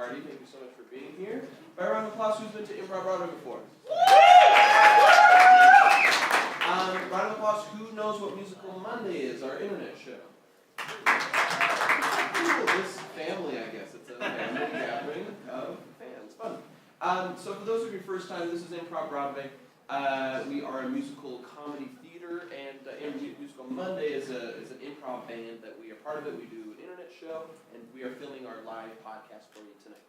party. Thank you so much for being here. By a round of applause, who's been to ImprovBroadway before? Round of applause, who knows what Musical Monday is, our internet show? Ooh, this family, I guess. It's a family gathering of fans. Fun. So for those of you first time, this is ImprovBroadway. We are a musical comedy theater, and Musical Monday is an improv band that we are part of it. We do an internet show, and we are filming our live podcast for you tonight.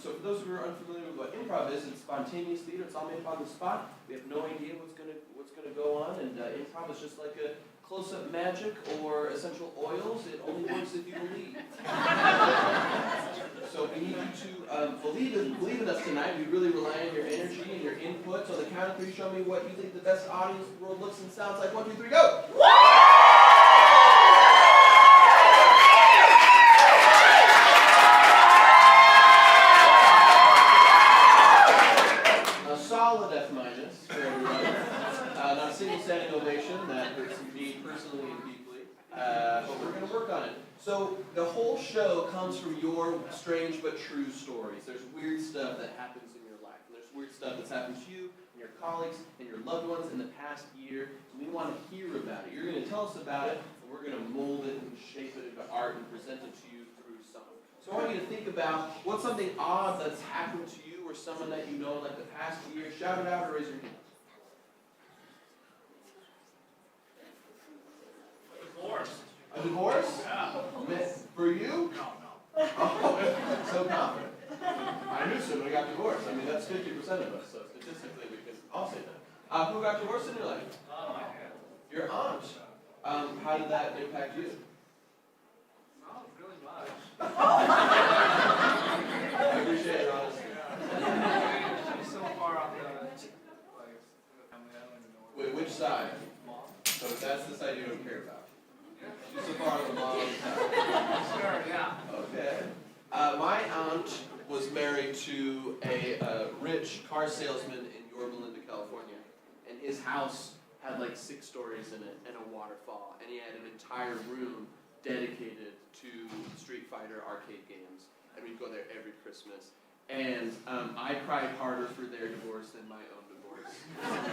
So for those who are unfamiliar with what improv is, it's spontaneous theater. It's all made up on the spot. We have no idea what's gonna go on, and improv is just like a close-up magic or essential oils. It only works if you believe. So we need you to believe in us tonight. We really rely on your energy and your input. So on the count of three, show me what you think the best audience in the world looks and sounds like. 1, 2, 3, go! A solid F- for everyone. Not a single standing ovation. That hurts me personally and deeply. But we're going to work on it. So the whole show comes from your strange but true stories. There's weird stuff that happens in your life. And there's weird stuff that's happened to you and your colleagues and your loved ones in the past year. And we want to hear about it. You're going to tell us about it, and we're going to mold it and shape it into art and present it to you through song. So I want you to think about what's something odd that's happened to you or someone that you know like the past year. Shout it out or raise your hand. Divorce. A divorce? Yeah. For you? No. Oh, so confident. I knew somebody got divorced. I mean, that's 50% of us, so statistically we can all say that. Who got divorced in your life? My aunt. Your aunt. How did that impact you? Not really much. I appreciate your honesty. She's so far off the family, I don't even know. Wait, which side? Mom? So that's the side you don't care about. She's so far on the mom side. Sure, yeah. Okay. My aunt was married to a rich car salesman in Yorba Linda, California, and his house had like 6 stories in it and a waterfall, and he had an entire room dedicated to Street Fighter arcade games, and we'd go there every Christmas. And I cried harder for their divorce than my own divorce,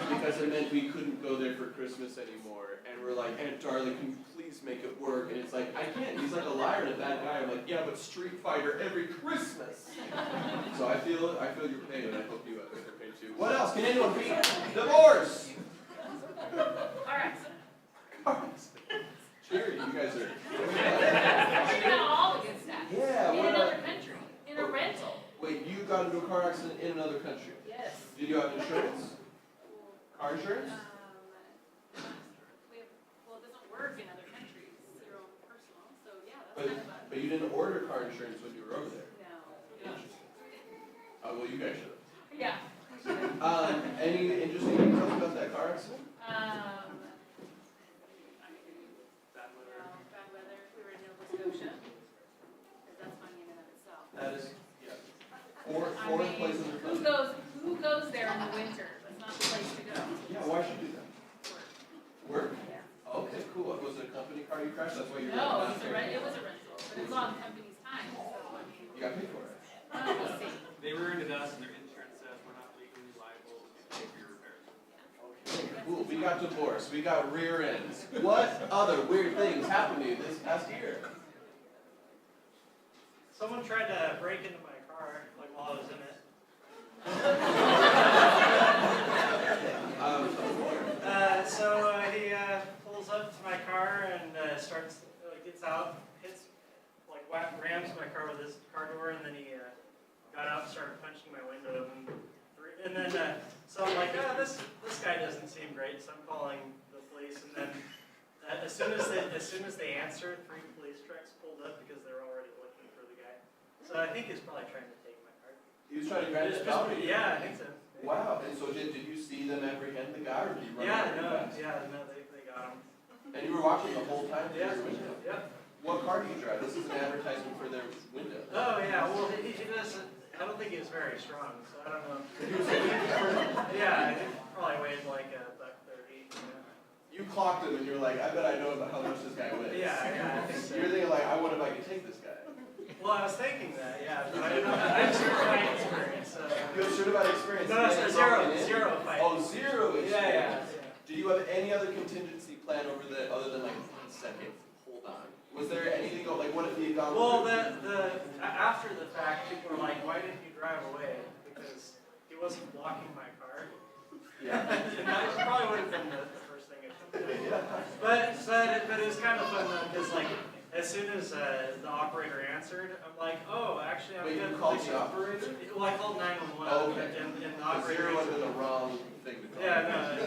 because it meant we couldn't go there for Christmas anymore. And we're like, Aunt Darling, can you please make it work? And it's like, I can't. He's like a liar and a bad guy. I'm like, yeah, but Street Fighter every Christmas. So I feel your pain, and I hope you have your pain too. What else? Can anyone beat divorce? Alright. Cheery, you guys are. You got all the good stuff. Yeah. In What another about? country. In a rental. Wait, you got into a car accident in another country. Yes. Did you have insurance? Car insurance? Well, it doesn't work in other countries. They're all personal. So yeah, that's But, kind of a but you didn't order car insurance when you were over there. no. Well, you guys should Yeah. have. Any interesting details about that car accident? Bad weather. Bad weather. We were in Nova Scotia. Because that's funny in and of itself. That is, yeah. Foreign places are fun. Who goes there in the winter? That's not the place to go. Yeah, why should you do that? Work. Work? Yeah. Okay, cool. Was it a company car you crashed? That's why you're No, it was a rental. But it was on company's time. So I mean, You got paid for it. we'll see. They ruined us, and their insurance says we're not legally liable to pay for your repairs. Okay, cool. We got divorced. We got rear ends. What other weird things happened to you this past year? Someone tried to break into my car, like while I was in it. So he pulls up to my car and starts, gets out, rams my car with his car door, and then he got out and started punching my window. And then, so I'm like, this guy doesn't seem great, so I'm calling the police. And then as soon as they answered, 3 police trucks pulled up because they're already looking for the guy. So I think he's probably trying to take my car. He was trying to grab his property. Yeah, I think so. Wow. And so did you see them apprehend the guy, or did you run Yeah, over no, they got him. And you were watching the whole time through Yeah, your window? yeah. What car do you drive? This is an advertisement for their window. Oh, yeah, well, he doesn't, I don't think he was very strong, so I don't know. Yeah, he probably weighed like $130. You clocked him and you're like, I bet I know about how much this guy weighs. Yeah, I think so. You're thinking like, I wonder if I can take this guy. Well, I was thinking that, yeah, but I don't know. I have certified experience. You have certified experience? No, it's zero fighting. Oh, zero experience. Yeah. Do you have any other contingency plan over the, other than like 1 second? Hold on. Was there anything, like what if you got? Well, after the fact, people were like, why didn't you drive away? Because he wasn't blocking my car. Yeah. And that probably would have been the first thing I should have done. But it was kind of fun though, because like, as soon as the operator answered, I'm like, oh, actually, I'm Wait, good. you called the operator? Well, I called 911, Oh, okay. and the The operator zero would have answered. been the wrong thing to call. Yeah, no.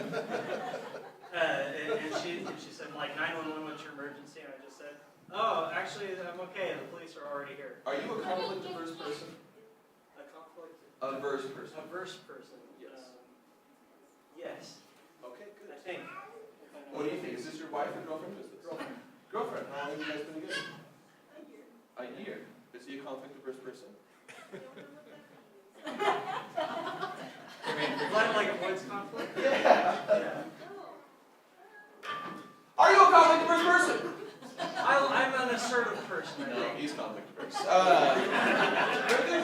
And she said, like, 911, what's your emergency? And I just said, oh, actually, I'm okay. The police are already here. Are you a conflict-averse person? A conflict? Averse person. Averse person. Yes. Yes. Okay, good. I think. What do you think? Is this your wife or girlfriend? Who is this? Girlfriend. Girlfriend. How long have you guys been together? A year. Is he a conflict-averse person? Like avoids conflict? Yeah. Are you a conflict-averse person? I'm an assertive person, I No, think. he's conflict-averse. Good.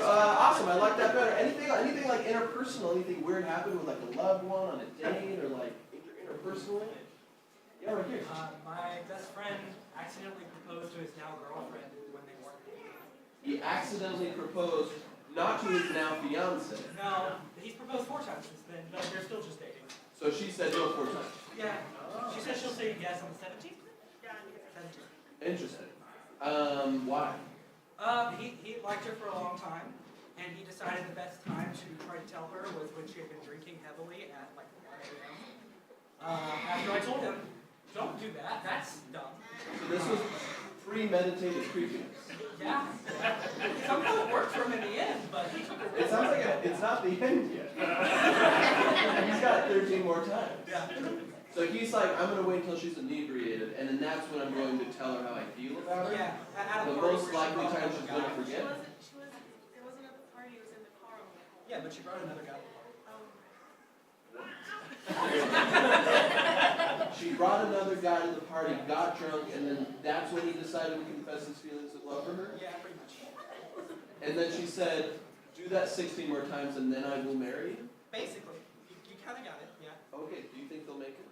Awesome. I like that better. Anything like interpersonal? Anything weird happened with like a loved one on a date or like interpersonally? Yeah, right here. My best friend accidentally proposed to his now girlfriend when they weren't dating. He accidentally proposed not to his now fiance. No, he's proposed 4 times since then, but they're still just dating. So she said no 4 times. Yeah. She says she'll say yes on the 17th. 17th. Interesting. Why? He liked her for a long time, and he decided the best time to try to tell her was when she had been drinking heavily at like 1 a.m. After I told him, don't do that, that's dumb. So this was premeditated creepiness. Yeah. Somehow it worked for him in the end, but he took a It sounds like it's not the end yet. He's got 13 more times. Yeah. So he's like, I'm going to wait until she's inebriated, and then that's when I'm going to tell her how I feel about her. Yeah. At a The party most where she likely brought time another she's guy. going to forget. It wasn't at the party, it was in the car on the way home. Yeah, but she brought another guy. She brought another guy to the party, got drunk, and then that's when he decided to confess his feelings of love for her. Yeah, pretty much. And then she said, do that 16 more times and then I will marry you. Basically. You kind of got it, yeah. Okay, do you think they'll make it?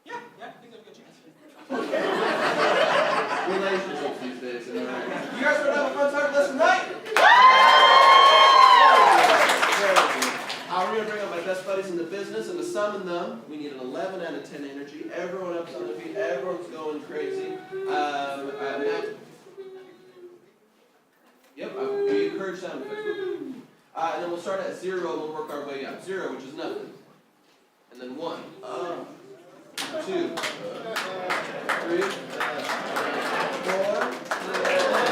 Yeah, I think there's a good chance. Relationships these days. You guys want to have a fun time with us tonight? We're going to bring up my best buddies in the business, and to summon them, we need an 11 out of 10 energy. Everyone up's on their feet. Everyone's going crazy. Matt. Yep, we encourage sound effects. And then we'll start at 0 and we'll work our way up. 0, which is nothing. And then 1. 2. 3. 4. 5.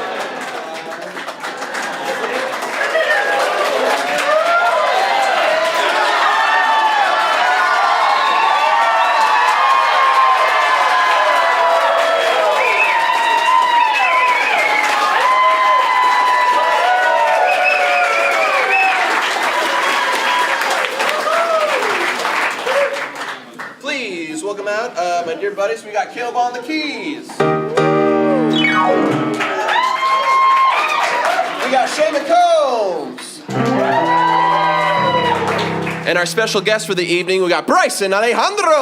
Please welcome out my dear buddies. We got Caleb on the keys. We got Shay McCombs. And our special guest for the evening, we got Bryson Alejandro.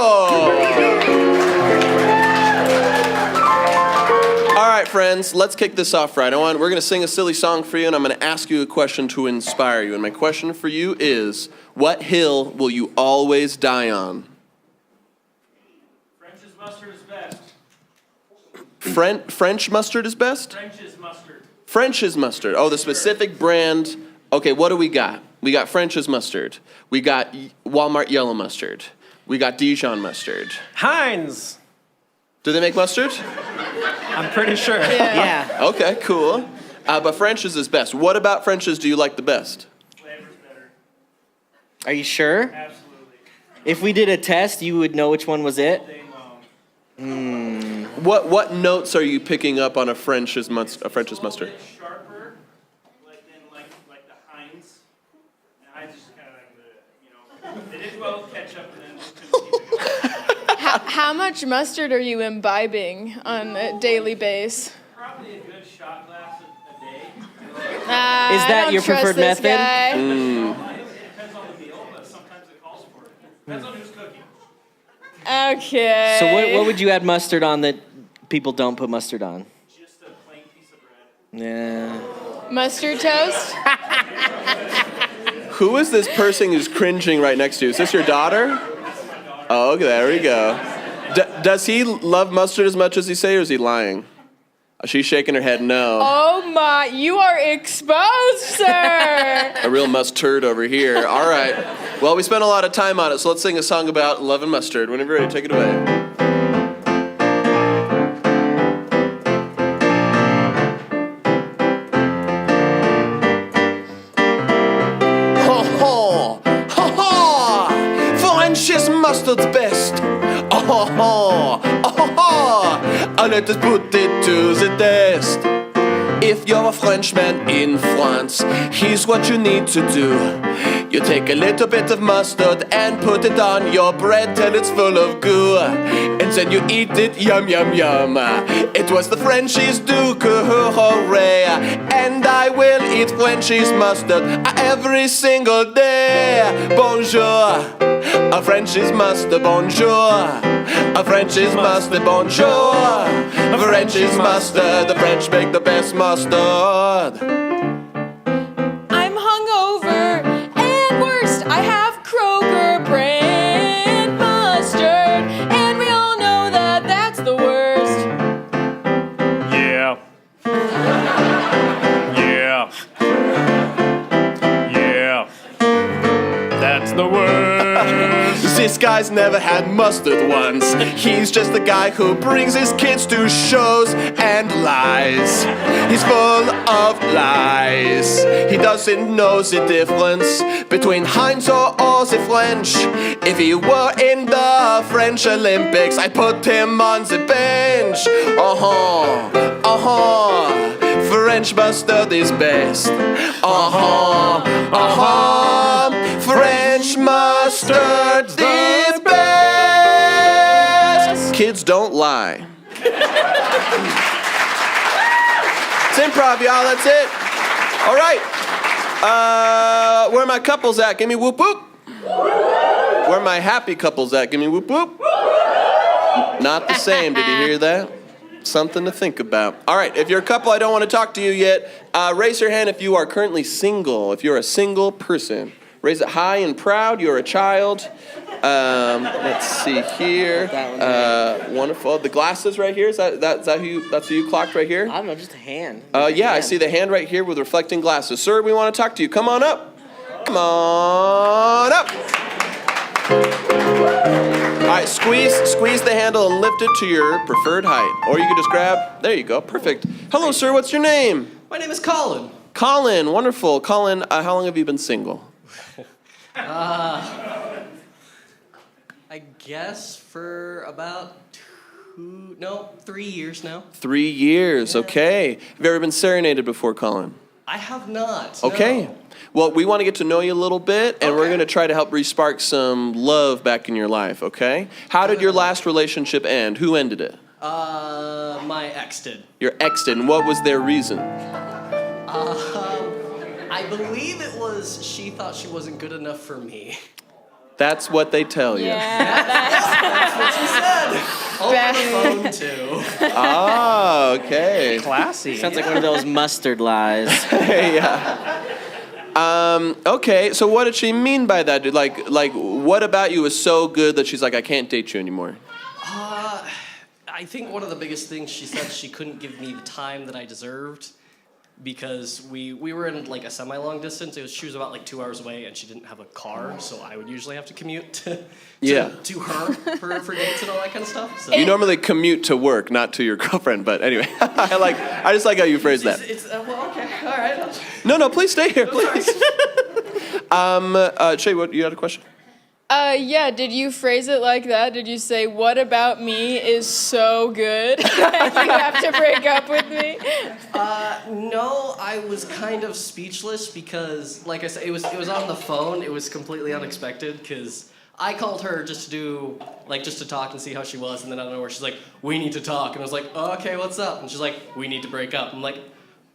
All right, friends, let's kick this off right. We're going to sing a silly song for you, and I'm going to ask you a question to inspire you. And my question for you is, what hill will you always die on? French's mustard is best. French mustard is best? French's mustard. French's mustard. Oh, the specific brand. Okay, what do we got? We got French's mustard. We got Walmart yellow mustard. We got Dijon mustard. Heinz. Do they make mustard? I'm pretty sure. Yeah. Okay, cool. But French's is best. What about French's do you like the best? Flavor's better. Are you sure? Absolutely. If we did a test, you would know which one was it? Day long. What notes are you picking up on a French's mustard? A little bit sharper, like the Heinz. And I just kind of they did well with ketchup and then just couldn't keep it going. How much mustard are you imbibing on a daily basis? Probably a good shot glass a day. Is that your preferred method? Depends on the meal, but sometimes it calls for it. Depends on who's cooking. Okay. So what would you add mustard on that people don't put mustard on? Just a plain piece of bread. Yeah. Mustard toast? Who is this person who's cringing right next to you? Is this your daughter? Oh, okay, there we go. Does he love mustard as much as he say, or is he lying? She's shaking her head no. Oh my, you are exposed, sir. A real mustard over here. All right. Well, we spent a lot of time on it, so let's sing a song about love and mustard. Whenever you're ready, take it away. French's mustard's best. Let us put it to the test. If you're a Frenchman in France, here's what you need to do. You take a little bit of mustard and put it on your bread till it's full of goo. And then you eat it, yum, yum, yum. It was the Frenchies do, hooray. And I will eat Frenchies mustard every single day. Bonjour, a Frenchies mustard, bonjour. A Frenchies mustard, bonjour. A Frenchies mustard, the French make the best mustard. I'm hungover and worst, I have Kroger brand mustard, and we all know that that's the worst. Yeah. Yeah. Yeah. That's the word. This guy's never had mustard once. He's just the guy who brings his kids to shows and lies. He's full of lies. He doesn't know the difference between Heinz or the French. If he were in the French Olympics, I'd put him on the bench. French mustard is best. French mustard is best. Kids don't lie. It's improv, y'all. That's it. All right. Where are my couples at? Give me whoop whoop. Where are my happy couples at? Give me whoop whoop. Not the same. Did you hear that? Something to think about. All right, if you're a couple, I don't want to talk to you yet. Raise your hand if you are currently single, if you're a single person. Raise it high and proud. You're a child. Let's see here. Wonderful. The glasses right here. Is that who you, that's who you clocked right here? I don't know, just a hand. Yeah, I see the hand right here with reflecting glasses. Sir, we want to talk to you. Come on up. Come on up. All right, squeeze the handle and lift it to your preferred height. Or you can just grab, there you go, perfect. Hello, sir, what's your name? My name is Colin. Colin, wonderful. Colin, how long have you been single? I guess for about 3 years now. 3 years, Yeah. okay. Have you ever been serenaded before, Colin? I have not. Okay. No. Well, we want to get to know you a little bit, and we're Okay. going to try to help re-spark some love back in your life, okay? How did your last relationship end? Who ended it? My ex did. Your ex did, and what was their reason? I believe it was she thought she wasn't good enough for me. That's what they tell you. Yeah, That's what she said. Over the phone too. Ah, okay. Classy. Sounds like one of those mustard lies. Yeah. Okay, so what did she mean by that? Dude? Like, what about you was so good that she's like, I can't date you anymore? I think one of the biggest things she said, she couldn't give me the time that I deserved because we were in like a semi-long distance. She was about like 2 hours away and she didn't have a car, so I would usually have to commute to her for dates and all that kind of stuff. So. You normally commute to work, not to your girlfriend, but anyway, I just like how you phrase that. Well, okay, all right. No, please stay here, please. Shay, what, you had a question? yeah, did you phrase it like that? Did you say, what about me is so good? You have to break up with me? No, I was kind of speechless because, like I said, it was on the phone. It was completely unexpected because I called her just to talk and see how she was, and then out of nowhere she's like, we need to talk. And I was like, oh, okay, what's up? And she's like, we need to break up. I'm like,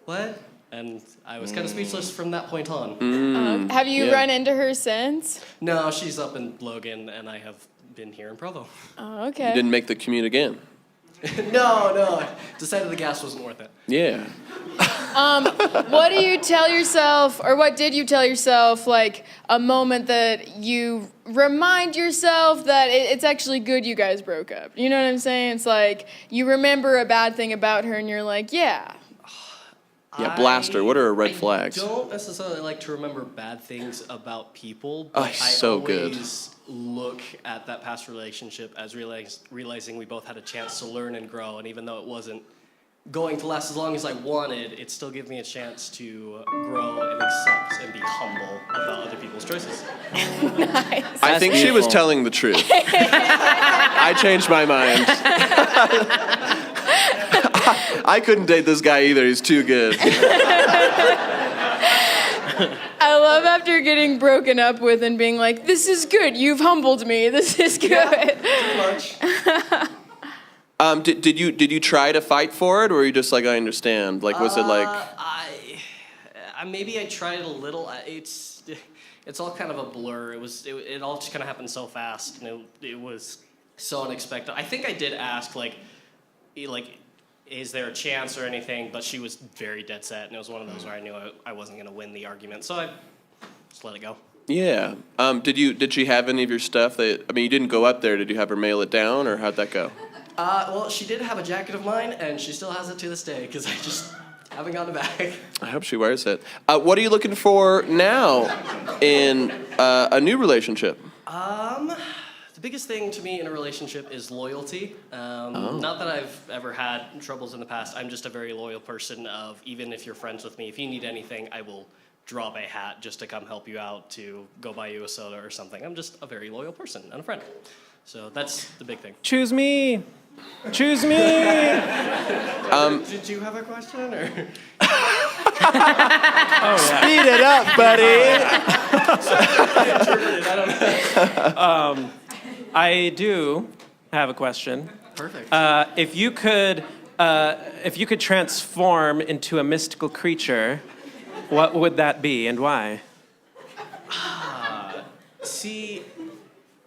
what? And I was kind of speechless from that point on. Have you run into her since? No, she's up in Logan, and I have been here in Provo. Oh, okay. You didn't make the commute again. No, I decided the gas wasn't worth it. Yeah. What do you tell yourself, or what did you tell yourself, like a moment that you remind yourself that it's actually good you guys broke up? You know what I'm saying? It's like you remember a bad thing about her and you're like, yeah. Yeah, blast her. What are her red flags? I don't necessarily like to remember bad things about people, Oh, but so I good. always look at that past relationship as realizing we both had a chance to learn and grow, and even though it wasn't going to last as long as I wanted, it still gave me a chance to grow and accept and be humble about other people's choices. Nice. I think she was telling the truth. I changed my mind. I couldn't date this guy either. He's too good. I love after getting broken up with and being like, this is good, you've humbled me, this is good. Pretty much. Did you try to fight for it, or were you just like, I understand? Like, was it like? Maybe I tried a little. It's all kind of a blur. It all just kind of happened so fast, and it was so unexpected. I think I did ask like, is there a chance or anything? But she was very dead set, and it was one of those where I knew I wasn't going to win the argument, so I just let it go. Yeah. Did she have any of your stuff? You didn't go up there. Did you have her mail it down, or how'd that go? Well, she did have a jacket of mine, and she still has it to this day, because I just haven't gotten it back. I hope she wears it. What are you looking for now in a new relationship? The biggest thing to me in a relationship is loyalty. Not that I've ever had troubles in the past. I'm just a very loyal person of, even if you're friends with me, if you need anything, I will drop a hat just to come help you out, to go buy you a soda or something. I'm just a very loyal person and a friend. So that's the big thing. Choose me. Choose me. Did you have a question, or? Speed it up, buddy. I do have a question. Perfect. If you could transform into a mystical creature, what would that be and why? See,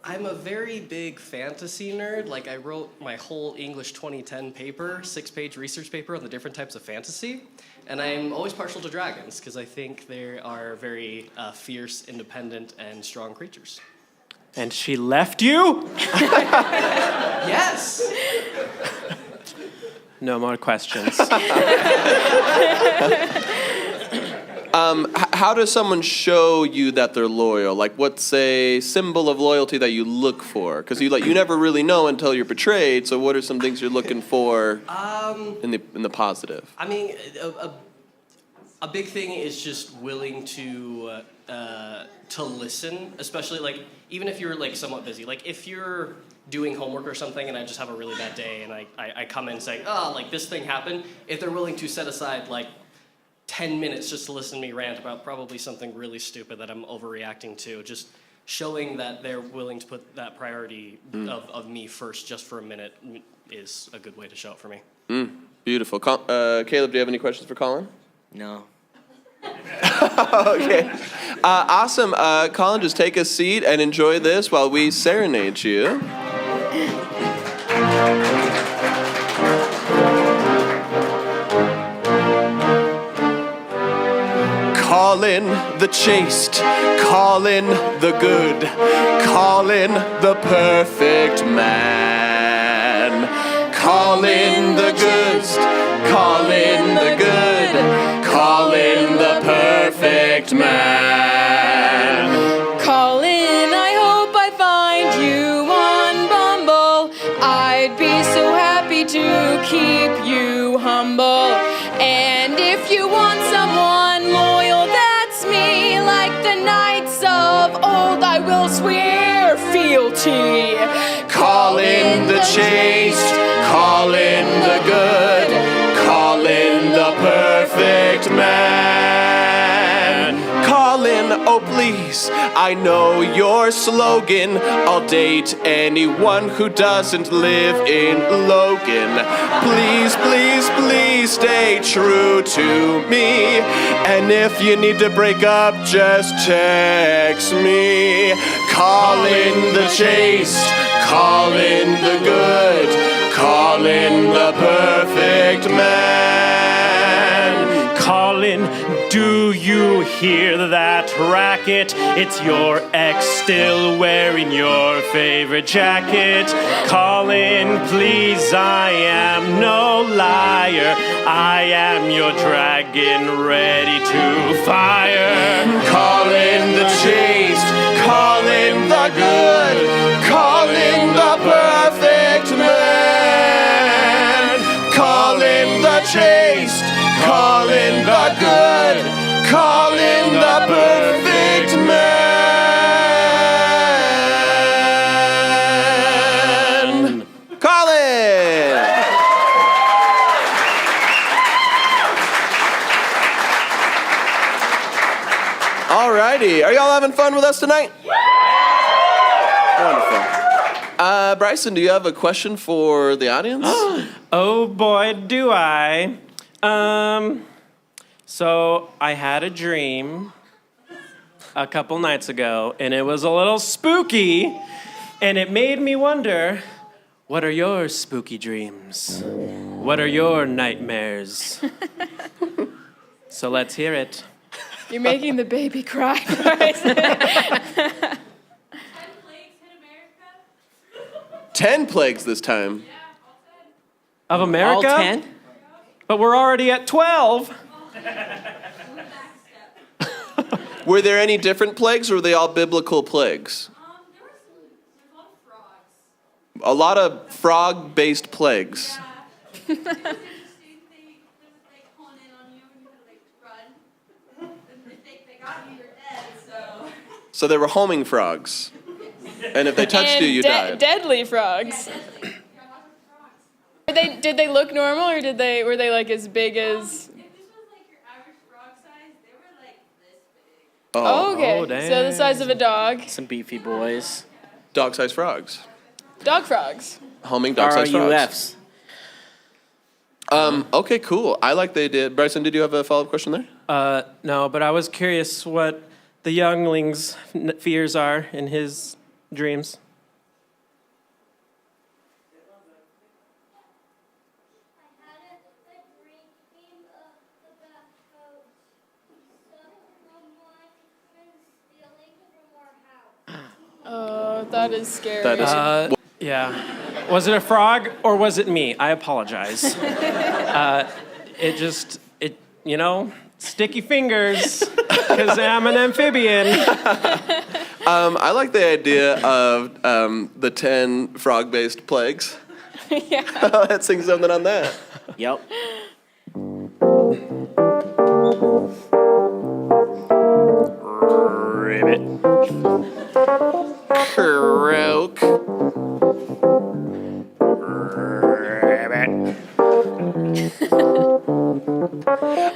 I'm a very big fantasy nerd. Like, I wrote my whole English 2010 paper, 6-page research paper on the different types of fantasy. And I'm always partial to dragons, because I think they are very fierce, independent, and strong creatures. And she left you? Yes! No more questions. How does someone show you that they're loyal? Like, what's a symbol of loyalty that you look for? Because you never really know until you're betrayed. So, what are some things you're looking for in the positive? I mean, a big thing is just willing to listen, especially like even if you're like somewhat busy. Like if you're doing homework or something and I just have a really bad day and I come in saying, oh, like this thing happened, if they're willing to set aside like 10 minutes just to listen to me rant about probably something really stupid that I'm overreacting to, just showing that they're willing to put that priority of me first just for a minute is a good way to show it for me. Beautiful. Caleb, do you have any questions for Colin? No. Okay. Awesome. Colin, just take a seat and enjoy this while we serenade you. Colin the chaste, Colin the good, Colin the perfect man. Colin the good, Colin the good, Colin the perfect man. Colin, I hope I find you on Bumble. I'd be so happy to keep you humble. And if you want someone loyal, that's me. Like the knights of old, I will swear fealty. Colin the chaste, Colin the good, Colin the perfect man. Colin, oh please, chase. I know your slogan. I'll date anyone who doesn't live in Logan. Please, please, please stay true to me. And if you need to break up, just text me. Colin the chaste, Colin the good, Colin the perfect man. Colin, do you hear that racket? It's your ex still wearing your favorite jacket. Colin, please, I am no liar. I am your dragon ready to fire. Colin the chaste, Colin the good, Colin the perfect man. Colin the chaste, Colin the good, Colin the perfect man. Colin! Alrighty, are y'all having fun with us tonight? Wonderful. Bryson, do you have a question for the audience? Oh boy, do I. So I had a dream a couple nights ago, and it was a little spooky, and it made me wonder, what are your spooky dreams? What are your nightmares? So let's hear it. You're making the baby cry, Bryson. 10 plagues this time. Of America? All 10? But we're already at 12. Were there any different plagues, or were they all biblical plagues? A lot of frog-based plagues. So they were homing frogs. And if they touched you, you died. Deadly frogs. Did they look normal, or were they like as big as? Oh, Okay, dang. so the size of a dog. Some beefy boys. dog-sized frogs. Dog frogs. Homing dog-sized frogs. RUFs. Okay, cool. I like they did. Bryson, did you have a follow-up question there? No, but I was curious what the youngling's fears are in his dreams. Oh, that is scary. That is. Yeah. Was it a frog or was it me? I apologize. Sticky fingers, because I'm an amphibian. I like the idea of the 10 frog-based plagues. Yeah. Let's sing something on that. Yep. Ribbit. Croak. Rabbit.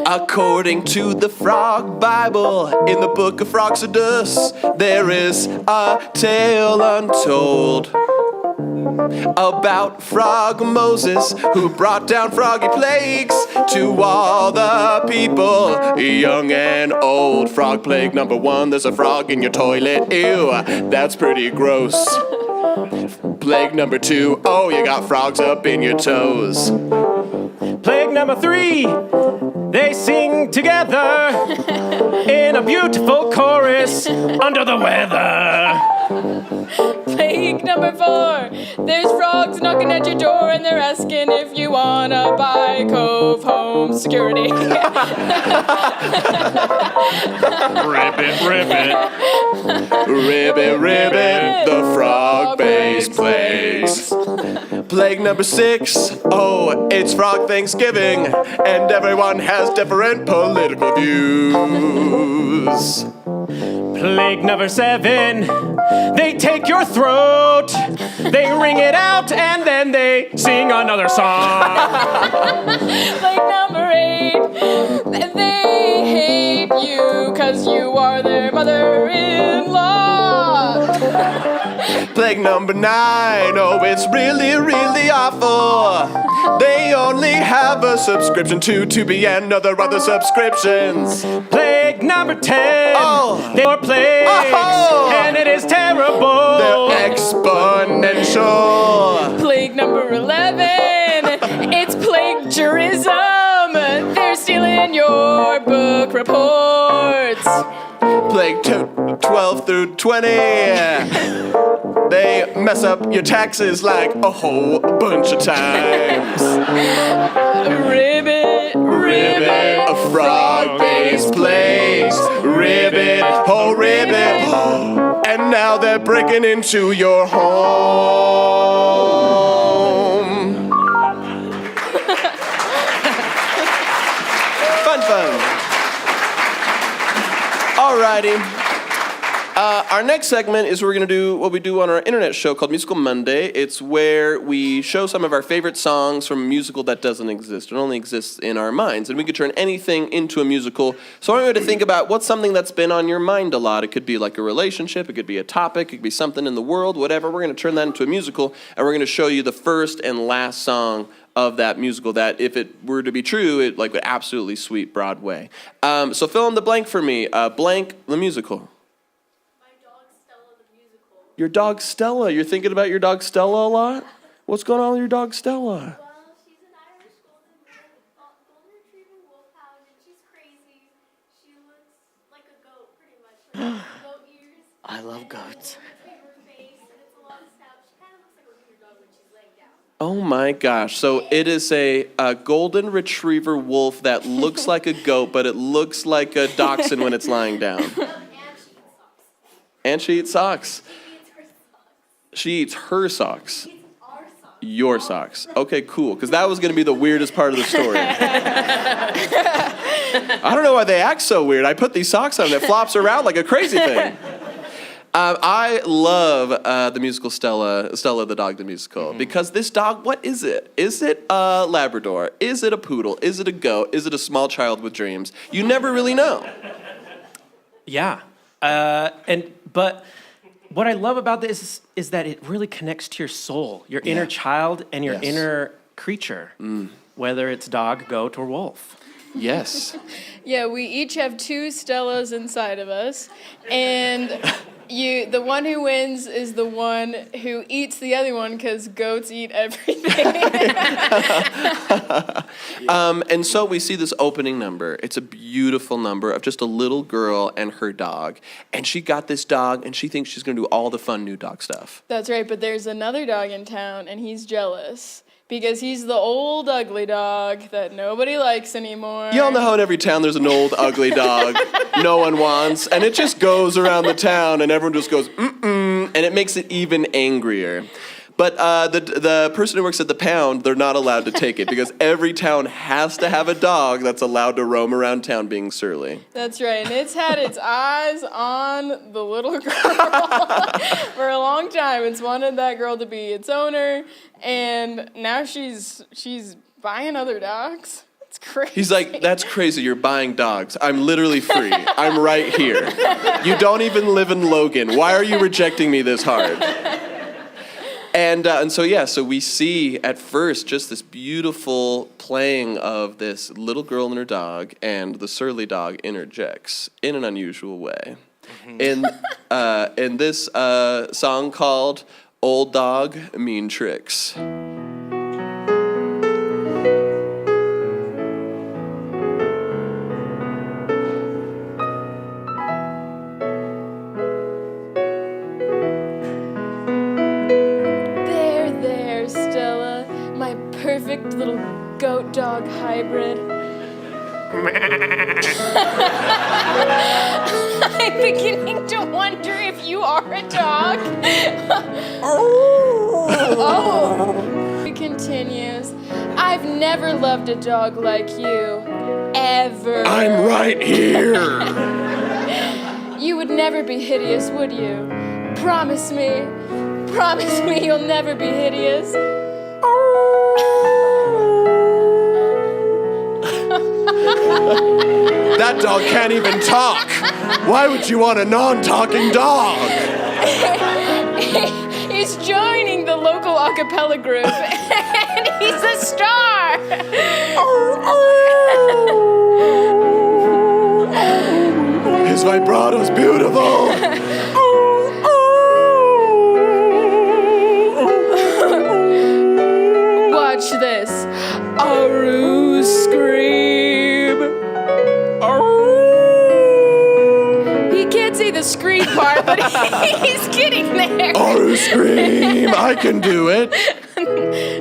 According to the Frog Bible, in the book of Froxodus, there is a tale untold about Frog Moses, who brought down froggy plagues to all the people, young and old. Frog plague number 1, there's a frog in your toilet. Ew, that's pretty gross. Plague number 2, oh, you got frogs up in your toes. Plague number 3, they sing together in a beautiful chorus under the weather. Plague number 4. There's frogs knocking at your door and they're asking if you wanna buy Cove Home Security. Ribbit, ribbit. Ribbit, ribbit, the frog-based plagues. Plague number 6, oh, it's Frog Thanksgiving, and everyone has different political views. Plague number 7, they take your throat, they wring it out, and then they sing another song. Plague number 8. They hate you 'cause you are their mother-in-law. Plague number 9, oh, it's really, really awful. They only have a subscription to Tubi and other subscriptions. Plague number 10. Oh. They are plagues, and it is terrible. They're exponential. Plague number 11, it's plagiarism. They're stealing your book reports. Plague 12 through 20. They mess up your taxes like a whole bunch of times. Ribbit, Ribbit, a frog-based plagues. Ribbit, oh ribbit. And now they're breaking into your home. Fun. Alrighty. Our next segment is we're going to do what we do on our internet show called Musical Monday. It's where we show some of our favorite songs from a musical that doesn't exist. It only exists in our minds. And we could turn anything into a musical. So I want you to think about what's something that's been on your mind a lot. It could be like a relationship. It could be a topic. It could be something in the world, whatever. We're going to turn that into a musical. And we're going to show you the first and last song of that musical that, if it were to be true, it would absolutely sweep Broadway. So fill in the blank for me. Blank the musical. Your dog Stella. You're thinking about your dog Stella a lot? What's going on with your dog Stella? Well, she's an Irish golden retriever wolfhound, and she's crazy. She looks like a goat, pretty much. Like goat ears. I love goats. Retriever face, and it's a long snout. She kind of looks like a wiener dog when she's laying down. Oh my gosh. So it is a golden retriever wolf that looks like a goat, but it looks like a dachshund when it's lying down. And she eats socks. And she eats socks. She eats her socks. She eats our socks. Your socks. Okay, cool. Because that was going to be the weirdest part of the story. I don't know why they act so weird. I put these socks on and it flops around like a crazy thing. I love the musical Stella the Dog the Musical, because this dog, what is it? Is it a Labrador? Is it a poodle? Is it a goat? Is it a small child with dreams? You never really know. Yeah. But what I love about this is that it really connects to your soul, your inner child and your inner creature, whether it's dog, goat, or wolf. Yes. Yeah, we each have 2 Stellas inside of us, and the one who wins is the one who eats the other one, because goats eat everything. And so we see this opening number. It's a beautiful number of just a little girl and her dog. And she got this dog, and she thinks she's going to do all the fun new dog stuff. That's right, but there's another dog in town, and he's jealous. Because he's the old ugly dog that nobody likes anymore. You all know how in every town there's an old ugly dog no one wants, and it just goes around the town, and everyone just goes, and it makes it even angrier. But the person who works at the pound, they're not allowed to take it, because every town has to have a dog that's allowed to roam around town being surly. That's right, and it's had its eyes on the little girl for a long time. It's wanted that girl to be its owner, and now she's buying other dogs. It's crazy. He's like, that's crazy, you're buying dogs. I'm literally free. I'm right here. You don't even live in Logan. Why are you rejecting me this hard? And so we see at first just this beautiful playing of this little girl and her dog, and the surly dog interjects in an unusual way. In this song called Old Dog Mean Tricks. Perfect little goat dog hybrid. I'm beginning to wonder if you are a dog. Oh. It continues. I've never loved a dog like you. Ever. I'm right here. You would never be hideous, would you? Promise me. Promise me you'll never be hideous. That dog can't even talk. Why would you want a non-talking dog? he's joining the local a cappella group, and he's a star. His vibrato's beautiful. Watch this. Aru scream. He can't say the scream part, but he's getting there. Aru scream. I can do it.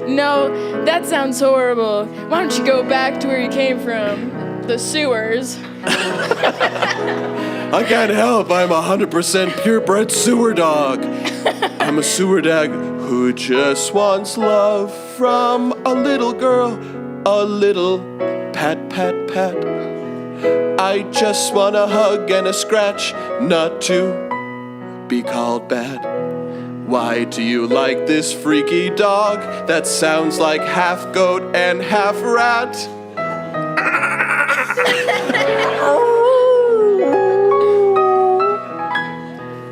No, that sounds horrible. Why don't you go back to where you came from? The sewers. I can't help. I'm 100% purebred sewer dog. I'm a sewer dog who just wants love from a little girl. A little pat, pat, pat. I just want a hug and a scratch, not to be called bad. Why do you like this freaky dog that sounds like half goat and half rat?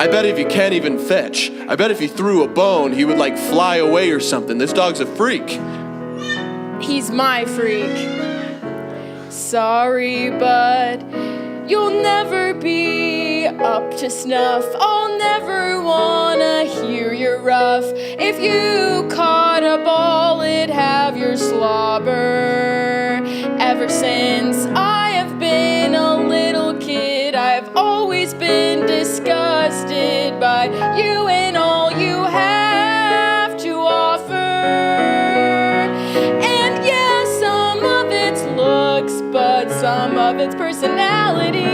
I bet if you can't even fetch, I bet if you threw a bone, he would like fly away or something. This dog's a freak. He's my freak. Sorry, but you'll never be up to snuff. I'll never wanna hear you're rough. If you caught a ball, it'd have your slobber. Ever since I have been a little kid, I've always been disgusted by you and all you have to offer. And yeah, some of it's looks, but some of it's personality.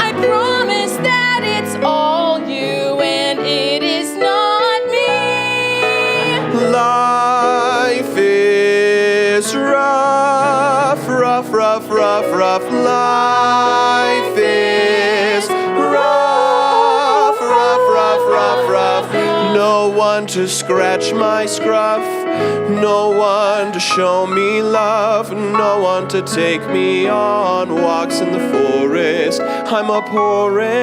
I promise that it's all you and it is not me. Life is rough, rough, rough, rough, rough. Life is rough, rough, rough, rough, rough. No one to scratch my scruff. No one to show me love. No one to take me on walks in the forest. I'm a poor end.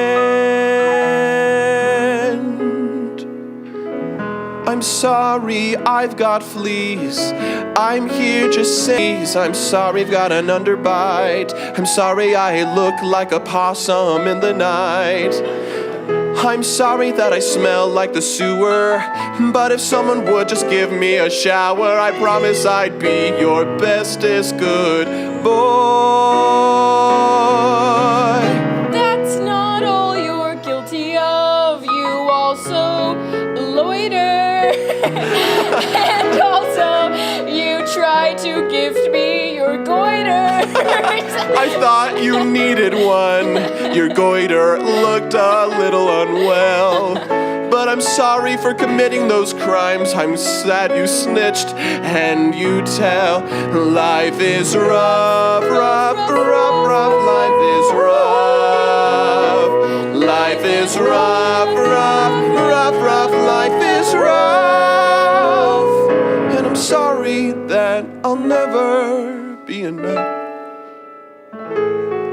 I'm sorry, I've got fleas. I'm here just saying. I'm sorry, I've got an underbite. I'm sorry, I look like a possum in the night. I'm sorry that I smell like the sewer, but if someone would just give me a shower, I promise I'd be your bestest good boy. That's not all you're guilty of. You also loiter. And also, you try to gift me your goiter. I thought you needed one. Your goiter looked a little unwell. But I'm sorry for committing those crimes. I'm sad you snitched and you tell. Life is rough, rough, rough, rough. Life is rough. Life is rough, rough, rough, rough. Life is rough. And I'm sorry that I'll never be enough.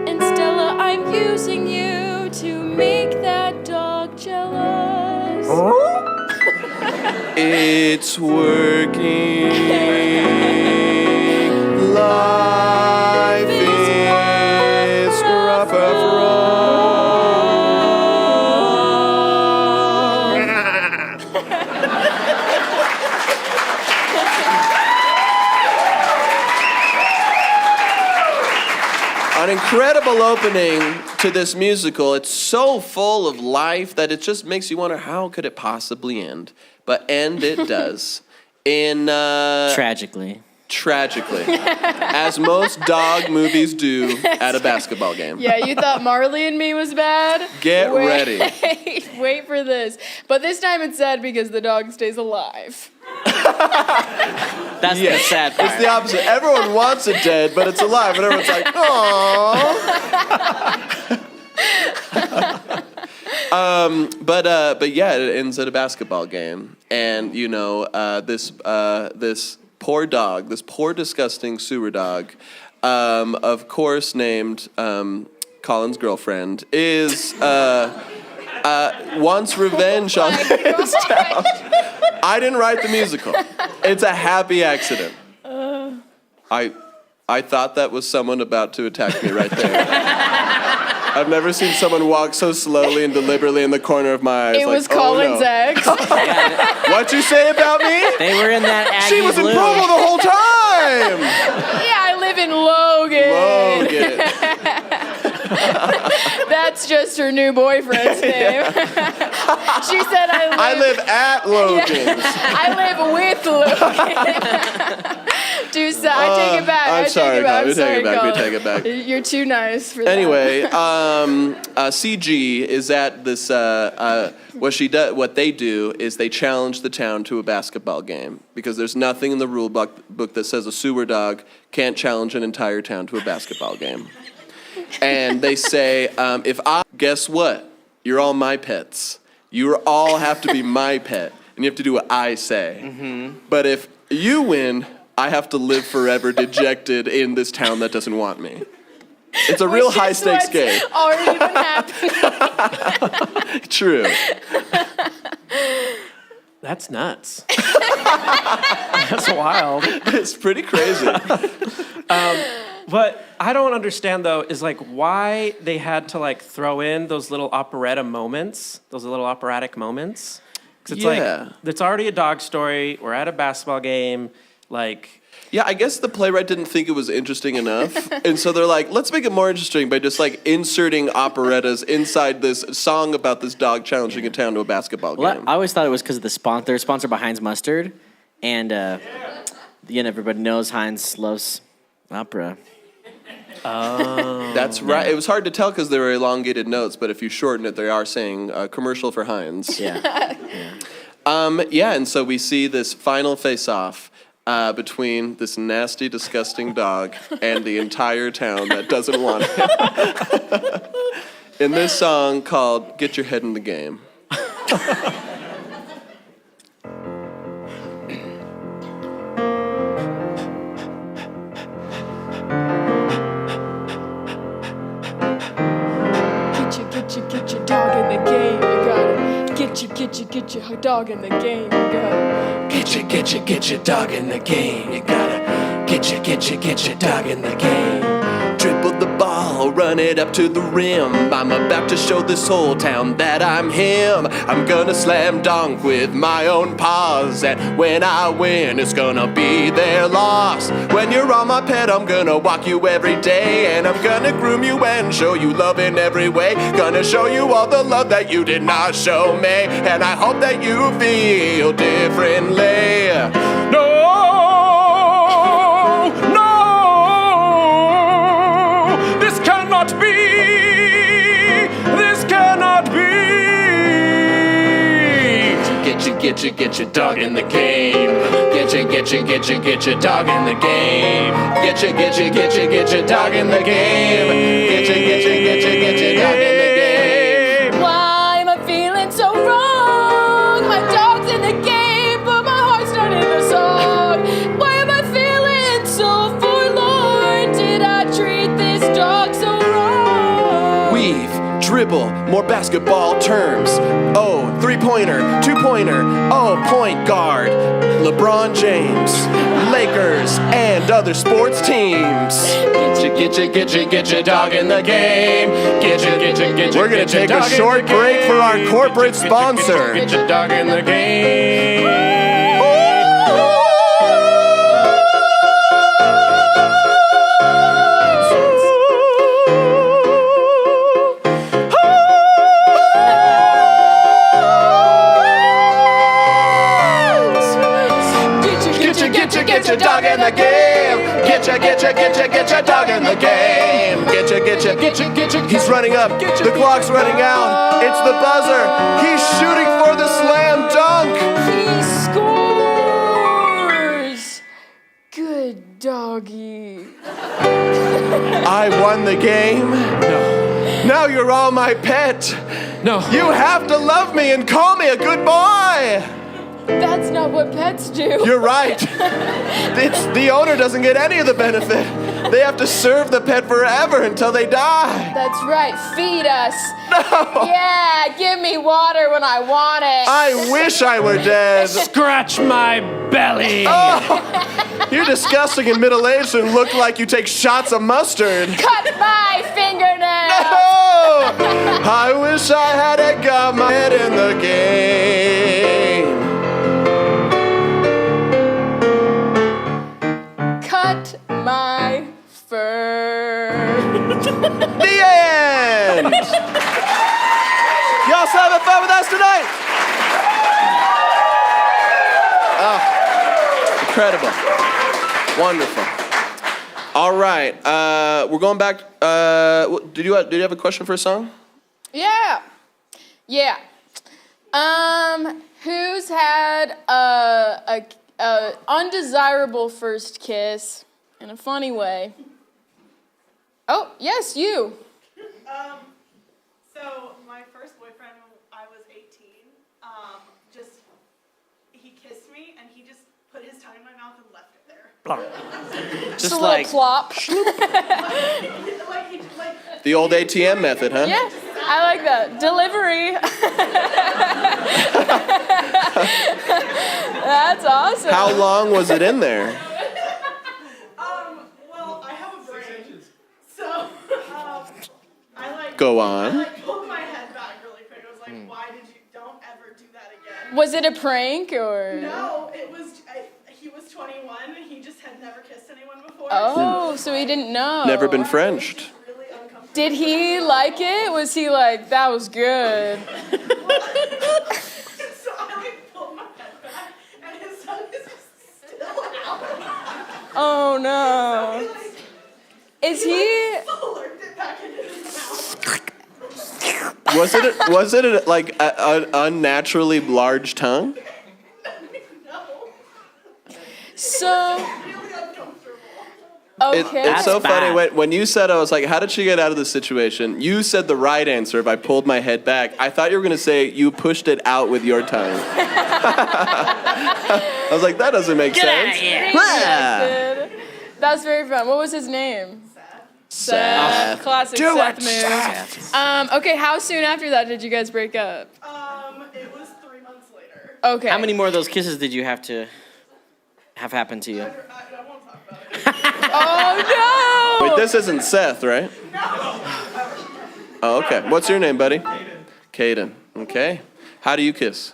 And Stella, I'm using you to make that dog jealous. It's working. Life is rough, rough, An incredible opening to this musical. It's so full of life that it just makes you wonder, how could it possibly end? But end it does. Tragically. Tragically. As most dog movies do at a basketball game. Yeah, you thought Marley and Me was bad? Get ready. Wait for this. But this time it's sad because the dog stays alive. That's the sad part. It's the opposite. Everyone wants it dead, but it's alive, and everyone's like, "Aww." But yeah, it ends at a basketball game, and you know, this poor dog, this poor disgusting sewer dog, of course named Colin's girlfriend, is wants revenge on his town. I didn't write the musical. It's a happy accident. I thought that was someone about to attack me right there. I've never seen someone walk so slowly and deliberately in the corner of my eyes. It was Colin's ex. What'd you say about me? They were in that Aggie She was in blue. Provo the whole time. Yeah, I live in Logan. That's just her new boyfriend's name. She said I live at Logan's. I live with Logan. I take it back. I'm sorry, Colin. We take it back. We Colin. take it back. You're too nice for that. Anyway, CG is at this. What they do is they challenge the town to a basketball game because there's nothing in the rule book that says a sewer dog can't challenge an entire town to a basketball game. And they say, guess what? You're all my pets. You all have to be my pet, and you have to do what I say. Mm-hmm. But if you win, I have to live forever dejected in this town that doesn't want me. It's a real high-stakes game. Already been happening. True. That's nuts. That's wild. It's pretty crazy. What I don't understand though is like why they had to like throw in those little operetta moments, those little operatic moments. Because it's like it's already a dog story. We're at a basketball game, like. Yeah, I guess the playwright didn't think it was interesting enough. And so they're like, let's make it more interesting by just like inserting operettas inside this song about this dog challenging a town to a basketball game. I always thought it was because of the sponsor. They're sponsored by Heinz Mustard. And everybody knows Heinz loves opera. Oh. That's right. It was hard to tell because they were elongated notes, but if you shorten it, they are saying commercial for Heinz. Yeah. And so we see this final face-off between this nasty, disgusting dog and the entire town that doesn't want it. In this song called Get Your Head in the Game. Get your dog in the game. You gotta get your dog in the game. You gotta Get your dog in the game. You gotta get your dog in the game. Dribble the ball, run it up to the rim. I'm about to show this whole town that I'm him. I'm gonna slam dunk with my own paws, and when I win, it's gonna be their loss. When you're on my pet, I'm gonna walk you every day, and I'm gonna groom you and show you love in every way. Gonna show you all the love that you did not show me, and I hope that you feel differently. No. This cannot be. Get your dog in the game. Get your dog in the game. Get your dog in the game. Get your dog in the game. Why am I feeling so wrong? My dog's in the game, but my heart's not in the song. Why am I feeling so forlorn? Did I treat this dog so wrong? Weave, dribble, more basketball terms. Oh, three-pointer, two-pointer. Oh, point guard. LeBron James, Lakers, and other sports teams. Get your dog in the game. We're gonna take a short break for our corporate sponsor. Get your dog in the game. Get your dog in the game. Get your dog in the game. Get your. He's running up. The clock's running out. It's the buzzer. He's shooting for the slam dunk. He scores. Good doggy. I won the game. No. Now you're all my pet. No. You have to love me and call me a good boy. That's not what pets do. You're right. The owner doesn't get any of the benefit. They have to serve the pet forever until they die. That's right. Feed us. No. Yeah, give me water when I want it. I wish I were dead. Scratch my belly. Oh, you're disgusting and middle-aged and look like you take shots of mustard. Cut my fingernails. Oh, I wish I had got my head in the game. Cut my fur. The end. Y'all still having fun with us tonight? Oh, incredible. Wonderful. All right, we're going back. Did you have a question for a song? Yeah. Who's had a undesirable first kiss in a funny way? Oh, yes, you. So my first boyfriend, when I was 18, he kissed me and he just put his tongue in my mouth and left it there. Just a little plop. The old ATM method, huh? Yeah, I like that. Delivery. That's awesome. How long was it in there? Well, I have a brain, so Go on. I pulled my head back really quick. I was like, why don't ever do that again? Was it a prank or? No, it was, he was 21, he just had never kissed anyone before. Oh, so he didn't know. Never been Frenched. Really uncomfortable. Did he like it? Was he like, that was good? So I pulled my head back and his tongue is still out. Oh no. Is he? Lurked it back into his mouth. Was it like an unnaturally large tongue? No. So. Really uncomfortable. Okay. It's so bad. funny. When you said, I was like, how did she get out of this situation? You said the right answer if I pulled my head back. I thought you were going to say you pushed it out with your tongue. I was like, that doesn't make sense. Yeah. That's very fun. What was his name? Seth. Classic Do Seth it, move. Seth. Okay, how soon after that did you guys break up? It was 3 months later. Okay. How many more of those kisses did you have to have happen to you? I won't talk about it. Oh no! Wait, this isn't Seth, right? No. Oh, okay. What's your name, buddy? Caden. Okay. How do you kiss?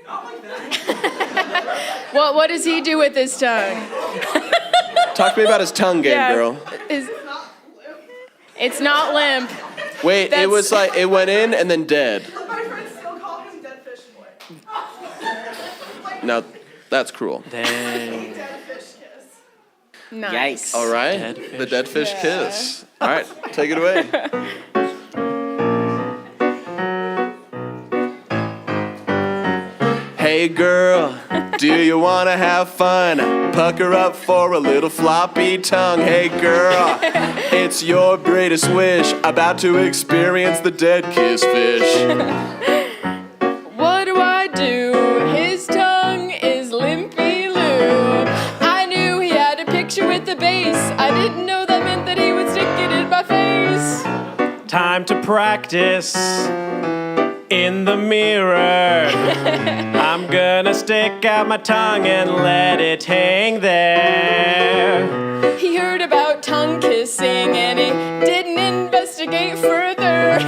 Not like that. What does he do with his tongue? Talk to me about his tongue game, girl. It's not limp. Wait, it was like, it went in and then dead. My friends still call him Dead Fish Boy. Now, that's cruel. Dang. Dead fish kiss. Nice. All right. The dead fish kiss. All right. Take it away. Hey girl, do you want to have fun? Pucker up for a little floppy tongue. Hey girl, it's your greatest wish. About to experience the dead kiss fish. What do I do? His tongue is limpy Lou. I knew he had a picture with the bass. I didn't know that meant that he would stick it in my face. Time to practice in the mirror. I'm gonna stick out my tongue and let it hang there. He heard about tongue kissing and he didn't investigate further.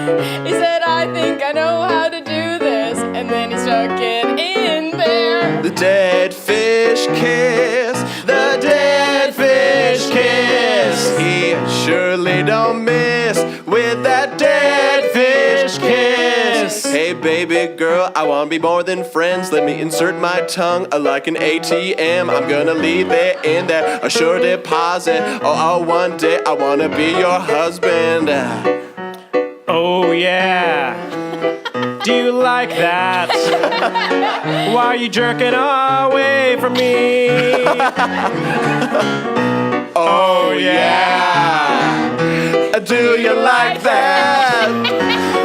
He said, I think I know how to do this. And then he stuck it in there. The dead fish kiss. The dead fish kiss. He surely don't miss with that dead fish kiss. Hey baby girl, I wanna be more than friends. Let me insert my tongue like an ATM. I'm gonna leave it in there, a sure deposit. Oh, one day I wanna be your husband. Oh yeah. Do you like that? Why are you jerking away from me? Oh yeah. Do you like that?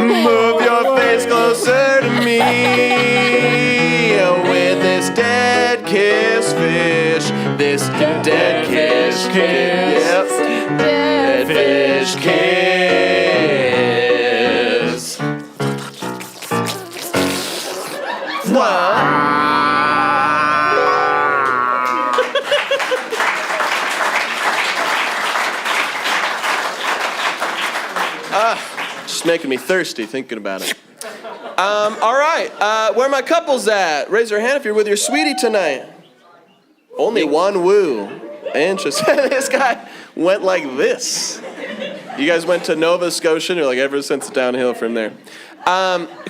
Move your face closer to me with this kiss fish. This dead fish kiss. Yep. Dead fish kiss. Just making me thirsty thinking about it. All right, where are my couples at? Raise your hand if you're with your sweetie tonight. Only one woo. Interesting. This guy went like this. You guys went to Nova Scotia, and you're like, ever since it's downhill from there.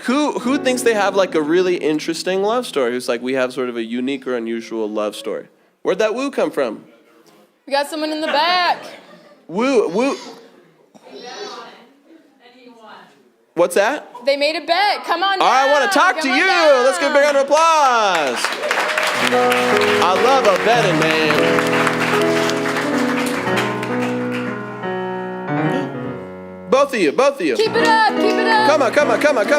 Who thinks they have like a really interesting love story? Who's like, we have sort of a unique or unusual love story? Where'd that woo come from? We got someone in the back. Woo. What's that? They made a bet. Come on down. I want to talk to you. Down. Let's give a big round of applause. I love a betting man. Both of you. Keep it up. Come on. Yeah.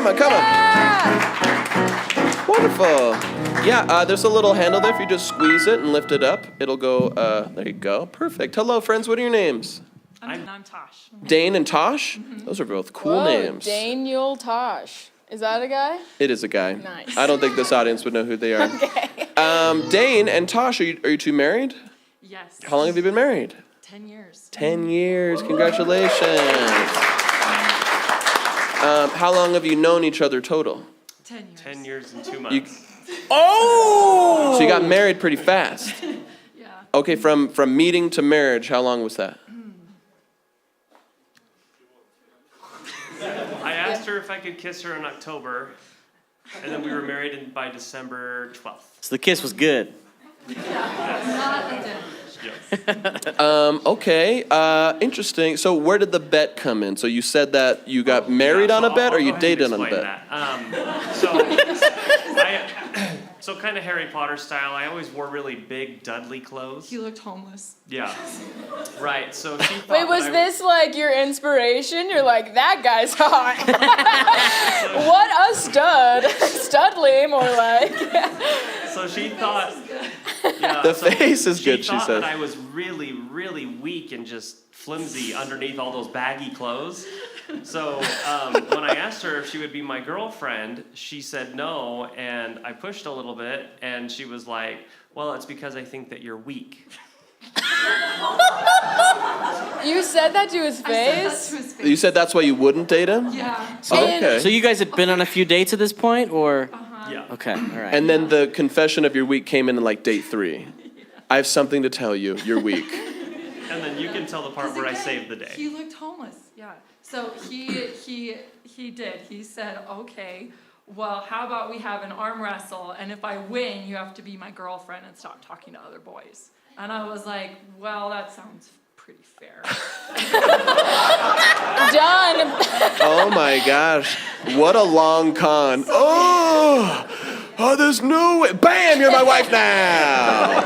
Wonderful. Yeah, there's a little handle there. If you just squeeze it and lift it up, it'll go, there you go. Perfect. Hello, friends. What are your names? I'm Tosh. Dane and Tosh? Those are both cool names. Daniel Tosh. Is that a guy? It is a guy. Nice. I don't think this audience would know who they are. Okay. Dane and Tosh, are you two married? Yes. How long have you been married? 10 years. 10 years. Congratulations. How long have you known each other total? 10 years. 10 years and 2 months. So you got married pretty fast. Yeah. Okay, from meeting to marriage, how long was that? I asked her if I could kiss her in October, and then we were married by December 12th. So the kiss was good. Not a dinner. Okay, interesting. So where did the bet come in? So you said that you got married on a bet, or you dated on a bet? So kind of Harry Potter style. I always wore really big Dudley clothes. He looked homeless. Yeah. Right. So she thought Wait, was this like your inspiration? You're like, that guy's hot. What a stud. Studley, more like. So she thought. The face is good, she thought says. that I was really, really weak and just flimsy underneath all those baggy clothes. So when I asked her if she would be my girlfriend, she said no, and I pushed a little bit, and she was like, well, it's because I think that you're weak. You said that to his I said that face? to his face. You said that's why you wouldn't date him? Yeah. Okay. So you guys had been on a few dates at this point, or? Yeah. Okay, all right. And then the confession of your week came in like date 3. I have something to tell you. You're weak. And then you can tell the part where I saved the day. He looked homeless. Yeah. So he did. He said, okay, well, how about we have an arm wrestle, and if I win, you have to be my girlfriend and stop talking to other boys. And I was like, well, that sounds pretty fair. Done. Oh my gosh. What a long con. Oh, there's no way. Bam, you're my wife now.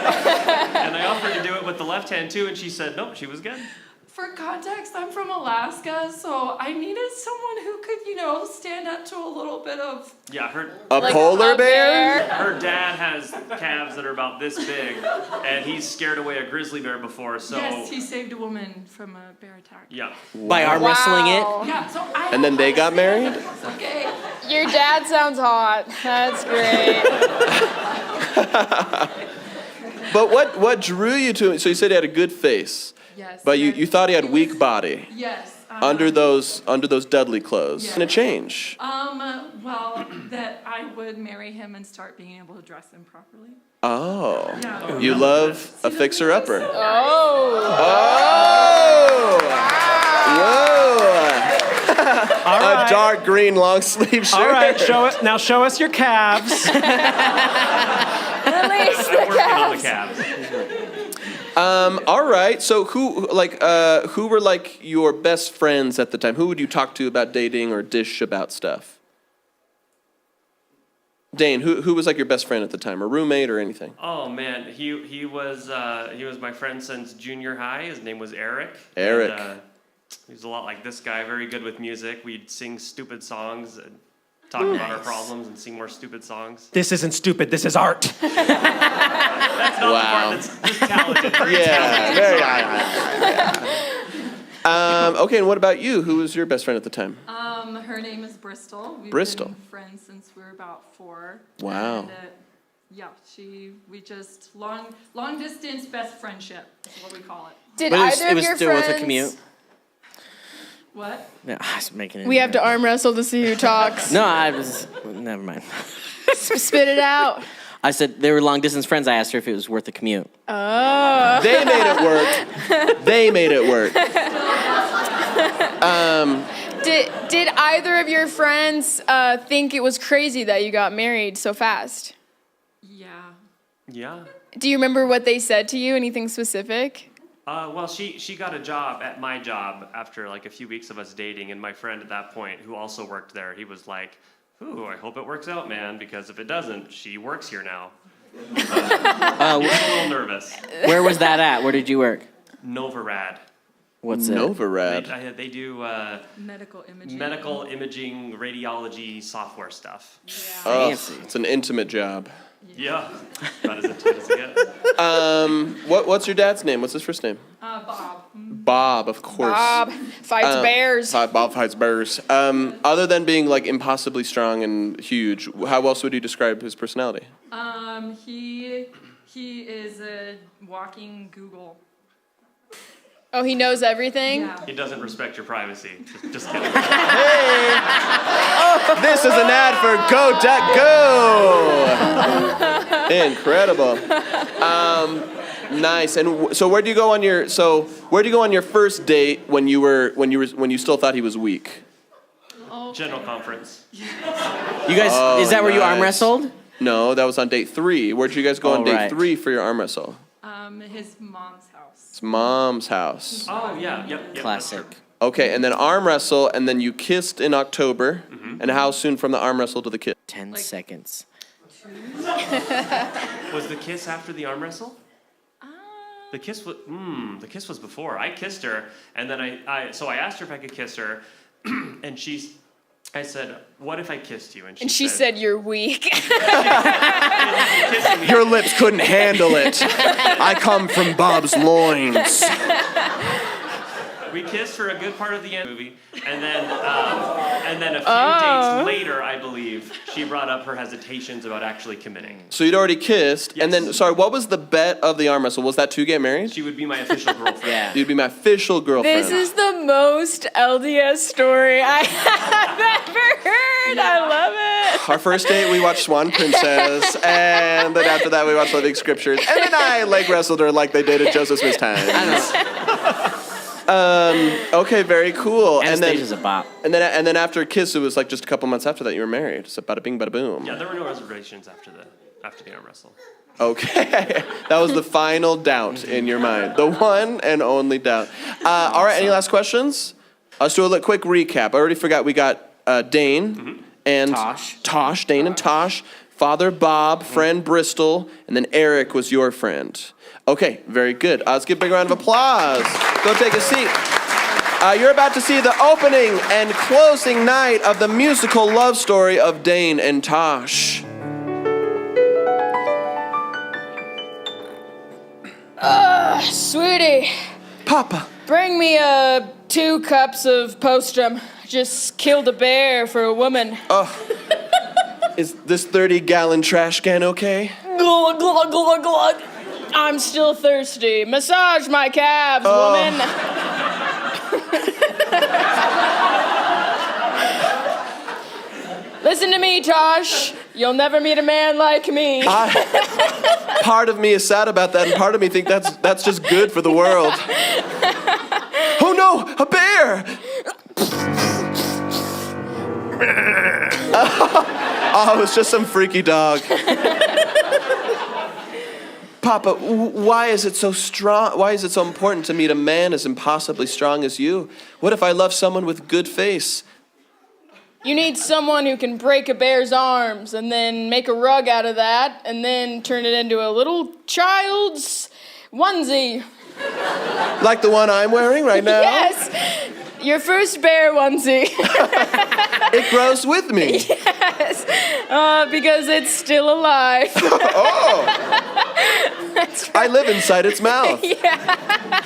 And I offered to do it with the left hand too, and she said nope, she was good. For context, I'm from Alaska, so I needed someone who could, stand up to a little bit of... Yeah, A Like polar a bear? her dad has calves that are about this big, and he's scared away a grizzly bear before, so... Yes, he saved a woman from a bear attack. Yeah. By arm wrestling it? Wow. Yeah, so I... And then they got married? Okay. Your dad sounds hot. That's great. But what drew you to him? So you said he had a good face. Yes. But you thought he had weak body Yes. under those Dudley clothes. Yeah. And a change. Well, that I would marry him and start being able to dress him properly. Oh. Yeah. You love a fixer-upper. Oh. Oh! Whoa! All right. A dark green long sleeve shirt. All right, show us your calves. Release the I'm working on the calves. calves. All right. So who were like your best friends at the time? Who would you talk to about dating or dish about stuff? Dane, who was like your best friend at the time, or roommate or anything? Oh man, he was my friend since junior high. His name was Eric. Eric. And, he was a lot like this guy, very good with music. We'd sing stupid songs. And talk about our problems and sing more stupid songs. This isn't stupid. This is art. That's not the part that's just talented. Very talented. Okay, and what about you? Who was your best friend at the time? Her name is Bristol. We've Bristol. been friends since we were about 4. Wow. And, yeah, we just long distance best friendship is what we call it. Did But either it of was your still friends? with a commute. What? Yeah, I was making it. We have to arm wrestle to see who talks. No, I was. Never mind. Spit it out. I said they were long distance friends. I asked her if it was worth the commute. Oh. They made it work. They made it work. Did either of your friends think it was crazy that you got married so fast? Yeah. Yeah. Do you remember what they said to you? Anything specific? Well, she got a job at my job after like a few weeks of us dating, and my friend at that point, who also worked there, he was like, "Ooh, I hope it works out, man, because if it doesn't, she works here now." He was a little nervous. Where was that at? Where did you work? Novarad. What's it? Novarad. They do Medical imaging. medical imaging radiology software stuff. Oh, Fancy. it's an intimate job. Yeah, about as intimate as it gets. What's your dad's name? What's his first name? Bob. Bob, of course. Bob fights bears. Bob fights bears. Other than being like impossibly strong and huge, how else would you describe his personality? He is a walking Google. Oh, he knows everything? Yeah. He doesn't respect your privacy. Just kidding. This is an ad for Go.Go. Incredible. Nice. And so where do you go on your first date when you still thought he was weak? General conference. You guys, is that where you arm nice. wrestled? No, that was on date 3. Where'd you guys go on date right. 3 for your arm wrestle? His mom's house. It's mom's house. Oh yeah, yep. Classic. Okay, and then arm wrestle, and then you kissed in October. And how soon from the arm wrestle to the kiss? 10 seconds. Was the kiss after the arm wrestle? The kiss was before. I kissed her, and then I asked her if I could kiss her, and I said, "What if I kissed you?" And she said, "You're weak." Your lips couldn't handle it. I come from Bob's loins. We kissed for a good part of the end of the movie, and then a few dates later, I believe, she brought up her hesitations about actually committing. So you'd already kissed, Yes. and then, sorry, what was the bet of the arm wrestle? Was that to get married? She would be my official girlfriend. Yeah. You'd be my official girlfriend. This is the most LDS story I have ever heard. I love it. Our first date, we watched Swan Princess, and then after that, we watched Living Scriptures, and then I leg wrestled her like they did at Joseph Smith's Times. Okay, very cool. Anastasia's a bop. And then after a kiss, it was like just a couple months after that you were married. So bada bing, bada boom. Yeah, there were no reservations after the arm wrestle. Okay, that was the final doubt in your mind, the one and only doubt. All right, any last questions? Let's do a quick recap. I already forgot we got Dane and Tosh, Dane and Tosh, Father Bob, friend Bristol, and then Eric was your friend. Okay, very good. Let's give a big round of applause. Go take a seat. You're about to see the opening and closing night of the musical love story of Dane and Tosh. Sweetie, Papa. bring me 2 cups of Postrum. Just killed a bear for a woman. Is this 30-gallon trash can okay? Glug, glug, glug, glug. I'm still thirsty. Massage my calves, woman. Listen to me, Tosh. You'll never meet a man like me. Part of me is sad about that, and part of me think that's just good for the world. Oh no, a bear! Oh, it was just some freaky dog. Papa, why is it so strong? Why is it so important to meet a man as impossibly strong as you? What if I love someone with good face? You need someone who can break a bear's arms and then make a rug out of that and then turn it into a little child's onesie. Like the one I'm wearing right now? Yes, your first bear onesie. It grows with me. Yes, because it's still alive. Oh, That's I live inside its mouth. Yeah.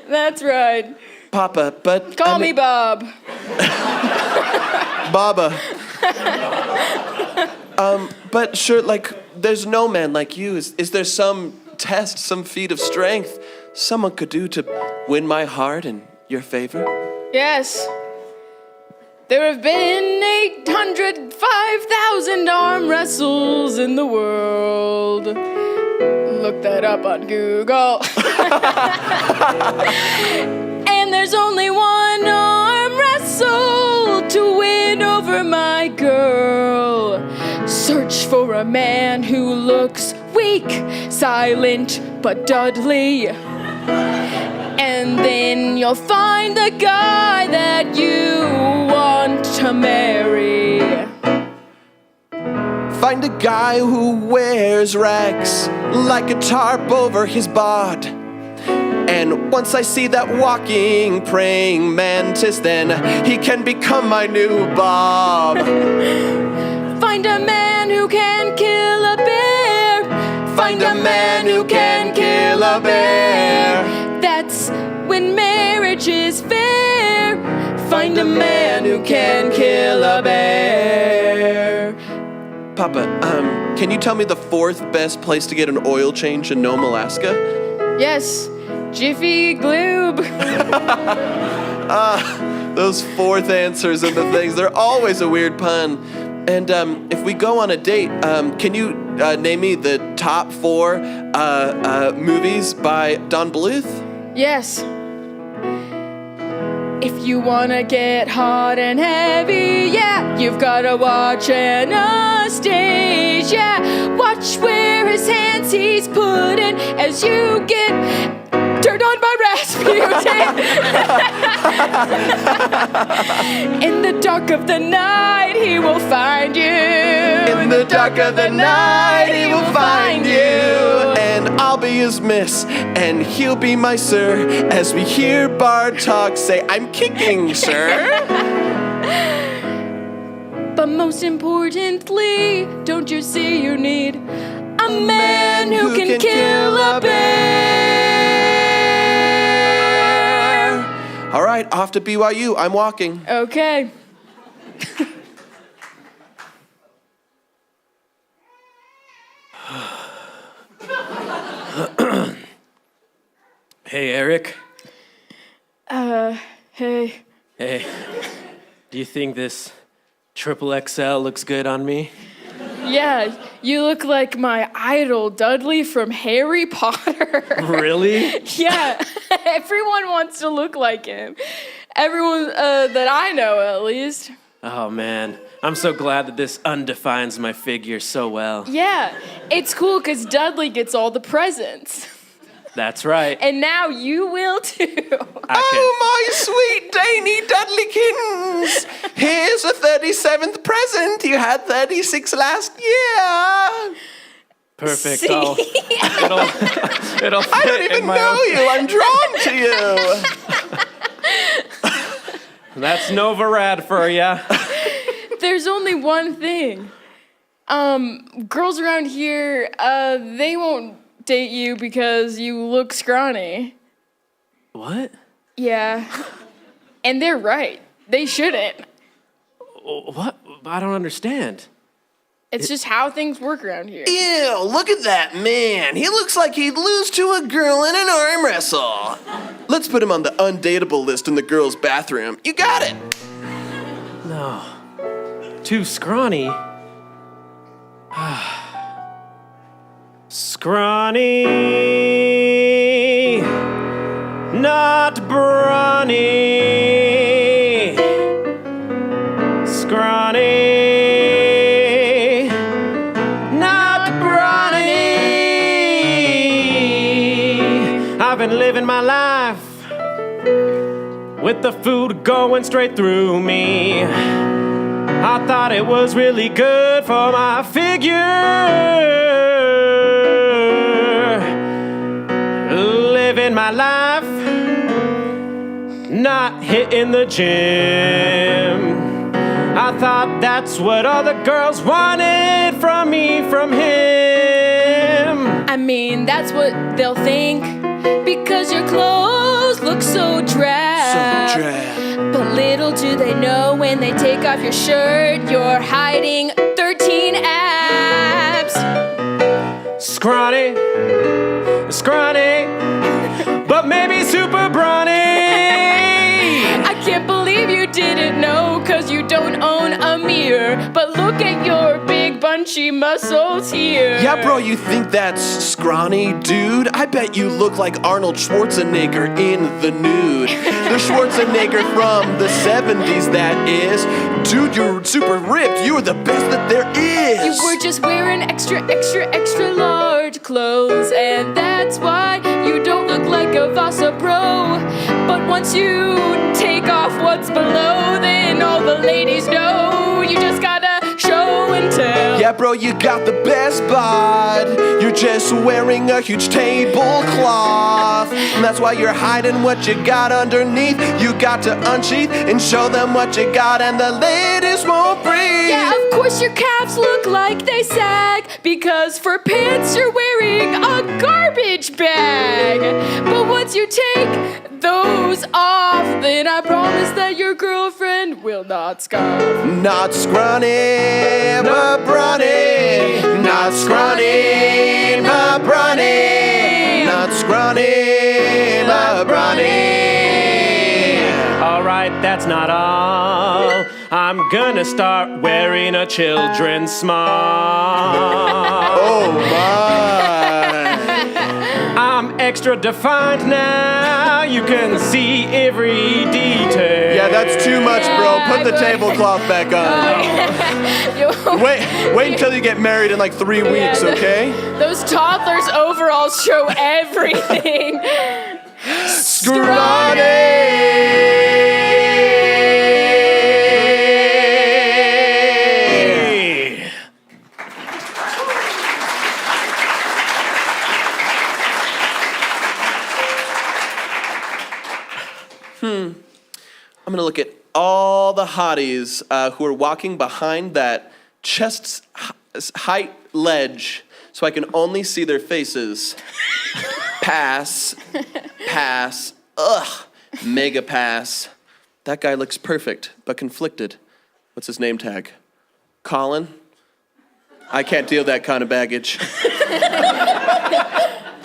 That's right. Papa, but Call me Bob. Baba. But sure, like, there's no man like you. Is there some test, some feat of strength someone could do to win my heart in your favor? Yes. There have been 805,000 arm wrestles in the world. Look that up on Google. And there's only one arm wrestle to win over my girl. Search for a man who looks weak, silent, but Dudley. And then you'll find the guy that you want to marry. Find a guy who wears rags like a tarp over his bod. And once I see that walking, praying mantis, then he can become my new Bob. Find a man who can kill a bear. Find a man who can kill a bear. That's when marriage is fair. Find a man who can kill a bear. Papa, can you tell me the fourth best place to get an oil change in Nome, Alaska? Yes, Jiffy Lube. Those fourth answers and the things, they're always a weird pun. And if we go on a date, can you name me the top 4 movies by Don Bluth? Yes. If you wanna get hot and heavy, yeah, you've gotta watch Anastasia. Watch where his hands he's putting as you get turned on by Rasputin. In the dark of the night, he will find you. In the dark of the night, he will find you. And I'll be his miss, and he'll be my sir, as we hear Bard talk say, I'm kicking, sir. But most importantly, don't you see you need a man who can kill a bear? All right, off to BYU. I'm walking. Okay. Hey, Eric. Hey. Hey. Do you think this triple XL looks good on me? Yeah, you look like my idol, Dudley from Harry Potter. Really? Yeah, everyone wants to look like him. Everyone that I know, at least. Oh, man. I'm so glad that this undefines my figure so well. Yeah, it's cool because Dudley gets all the presents. That's right. And now you will too. Oh, my sweet Daney Dudleykins. Here's a 37th present. You had 36 last year. Perfect. See? It'll fit I don't even know you. I'm drawn to you. That's Nova Rad for ya. There's only one thing. Girls around here, they won't date you because you look scrawny. What? Yeah. And they're right. They shouldn't. What? I don't understand. It's just how things work around here. Ew, look at that man. He looks like he'd lose to a girl in an arm wrestle. Let's put him on the undateable list in the girls' bathroom. You got it. No. Too scrawny. Scrawny, not brawny. Scrawny, not brawny. I've been living my life with the food going straight through me. I thought it was really good for my figure. Living my life, not hitting the gym. I thought that's what all the girls wanted from me, from him. I mean, that's what they'll think, because your clothes look so drab. So drab. But little do they know, when they take off your shirt, you're hiding 13 abs. Scrawny, but maybe super brawny. I can't believe you didn't know, 'cause you don't own a mirror. But look at your big bunchy muscles here. Yeah, bro, you think that's scrawny, dude? I bet you look like Arnold Schwarzenegger in the nude. The Schwarzenegger from the 70s, that is. Dude, you're super ripped. You are the best that there is. You were just wearing extra large clothes, and that's why you don't look like a Vasa bro. But once you take off what's below, then all the ladies know. You just gotta show and tell. Yeah, bro, you got the best bod. You're just wearing a huge tablecloth. And that's why you're hiding what you got underneath. You got to unsheath and show them what you got, and the ladies won't breathe. Yeah, of course your calves look like they sag, because for pants you're wearing a garbage bag. But once you take those off, then I promise that your girlfriend will not scoff. Not scrawny, but brawny. Not scrawny, but brawny. Not scrawny, but brawny. All right, that's not all. I'm gonna start wearing a children's small. Oh my. I'm extra defined now. You can see every detail. Yeah, that's too much, bro. Put the tablecloth back on. Wait until you get married in like 3 weeks, okay? Those toddlers' overalls show everything. I'm gonna look at all the hotties who are walking behind that chest height ledge, so I can only see their faces. Pass. Ugh. Mega pass. That guy looks perfect, but conflicted. What's his name tag? Colin? I can't deal that kind of baggage.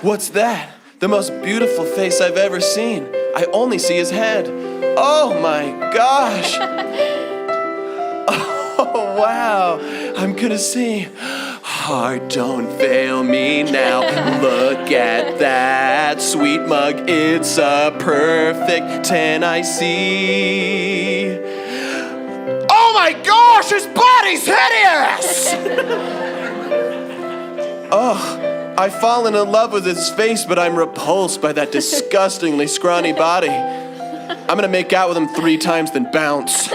What's that? The most beautiful face I've ever seen. I only see his head. Oh my gosh. Oh wow. I'm gonna see. Heart, don't fail me now. Look at that sweet mug. It's a perfect 10 I see. Oh my gosh, his body's hideous! Oh. I've fallen in love with his face, but I'm repulsed by that disgustingly scrawny body. I'm gonna make out with him 3 times, then bounce.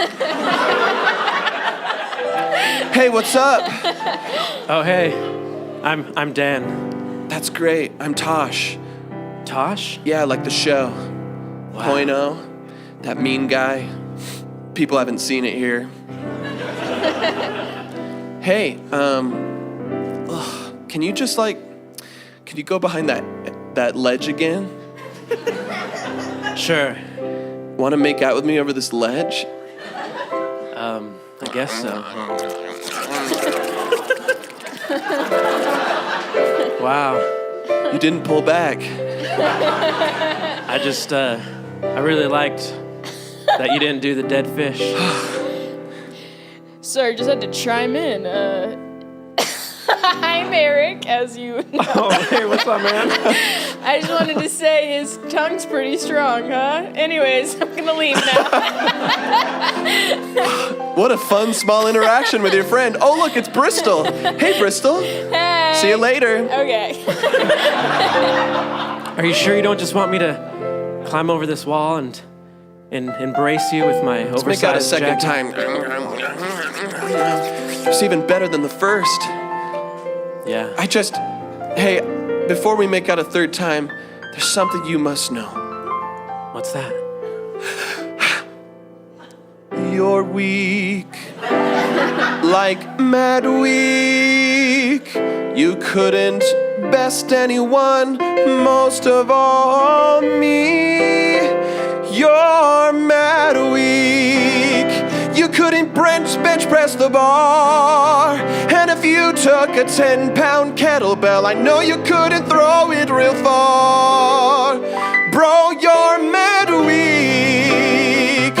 Hey, what's up? Oh, hey. I'm Dan. That's great. I'm Tosh. Tosh? Yeah, like the show. Wow. Poino, that mean guy. People haven't seen it here. Hey, can you just can you go behind that ledge again? Sure. Want to make out with me over this ledge? I guess so. Wow. You didn't pull back. I really liked that you didn't do the dead fish. Sorry, just had to chime in. I'm Eric, as you know. Oh, hey, what's up, man? I just wanted to say his tongue's pretty strong, huh? Anyways, I'm gonna leave now. What a fun small interaction with your friend. Oh, look, it's Bristol. Hey, Bristol. Hey. See you later. Okay. Are you sure you don't just want me to climb over this wall and embrace you with my Let's oversized make out a second jacket? time. It's even better than the first. Yeah. Hey, before we make out a third time, there's something you must know. What's that? You're weak, like mad weak. You couldn't best anyone, most of all me. You're mad weak. You couldn't bench press the bar. And if you took a 10-pound kettlebell, I know you couldn't throw it real far. Bro, you're mad weak.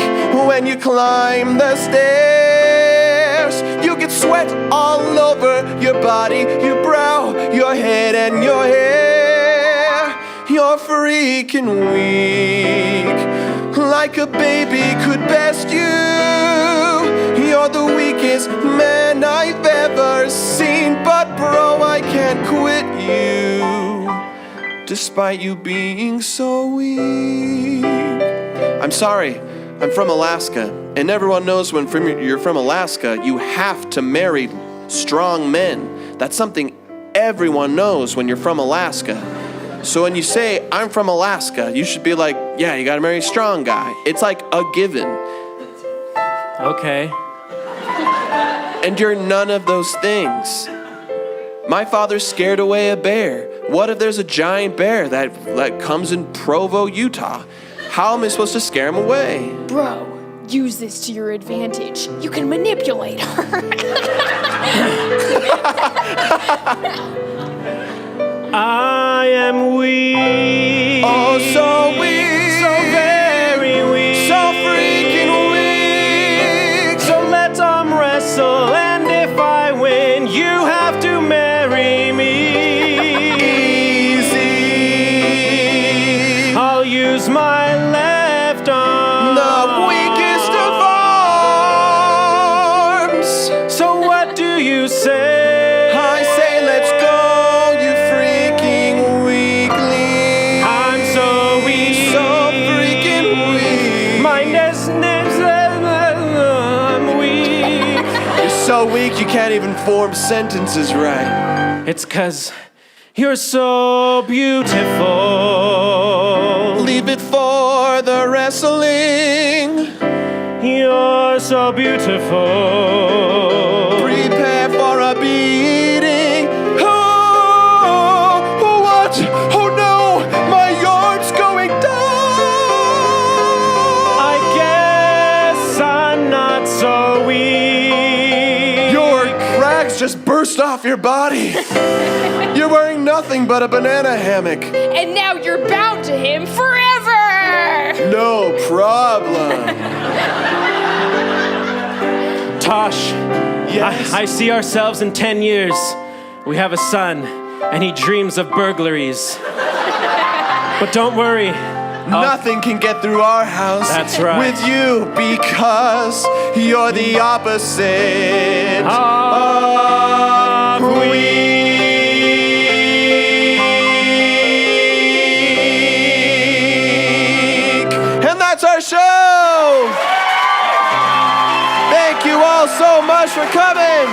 When you climb the stairs, you get sweat all over your body, your brow, your head, and your hair. You're freaking weak, like a baby could best you. You're the weakest man I've ever seen, but bro, I can't quit you, despite you being so weak. I'm sorry, I'm from Alaska, and everyone knows when you're from Alaska, you have to marry strong men. That's something everyone knows when you're from Alaska. So when you say, I'm from Alaska, you should be like, yeah, you gotta marry a strong guy. It's like a given. Okay. And you're none of those things. My father scared away a bear. What if there's a giant bear that comes in Provo, Utah? How am I supposed to scare him away? Bro, use this to your advantage. You can manipulate her. I am weak. Oh, so weak. So very weak. So freaking weak. So let's arm wrestle, and if I win, you have to marry me. Easy. I'll use my left arm. The weakest of arms. So what do you say? I say let's go, you freaking weakling. I'm so weak. So freaking weak. My I'm weak. You're so weak you can't even form sentences right. It's 'cause you're so beautiful. Leave it for the wrestling. You're so beautiful. Prepare for a beating. Oh, what? Oh no, my yard's going down. I guess I'm not so weak. Your rags just burst off your body. You're wearing nothing but a banana hammock. And now you're bound to him forever. No problem. Tosh, Yes. I see ourselves in 10 years. We have a son, and he dreams of burglaries. But don't worry. Nothing can get through our house. That's right. With you, because you're the opposite Of weak. And that's our show. Thank you all so much for coming.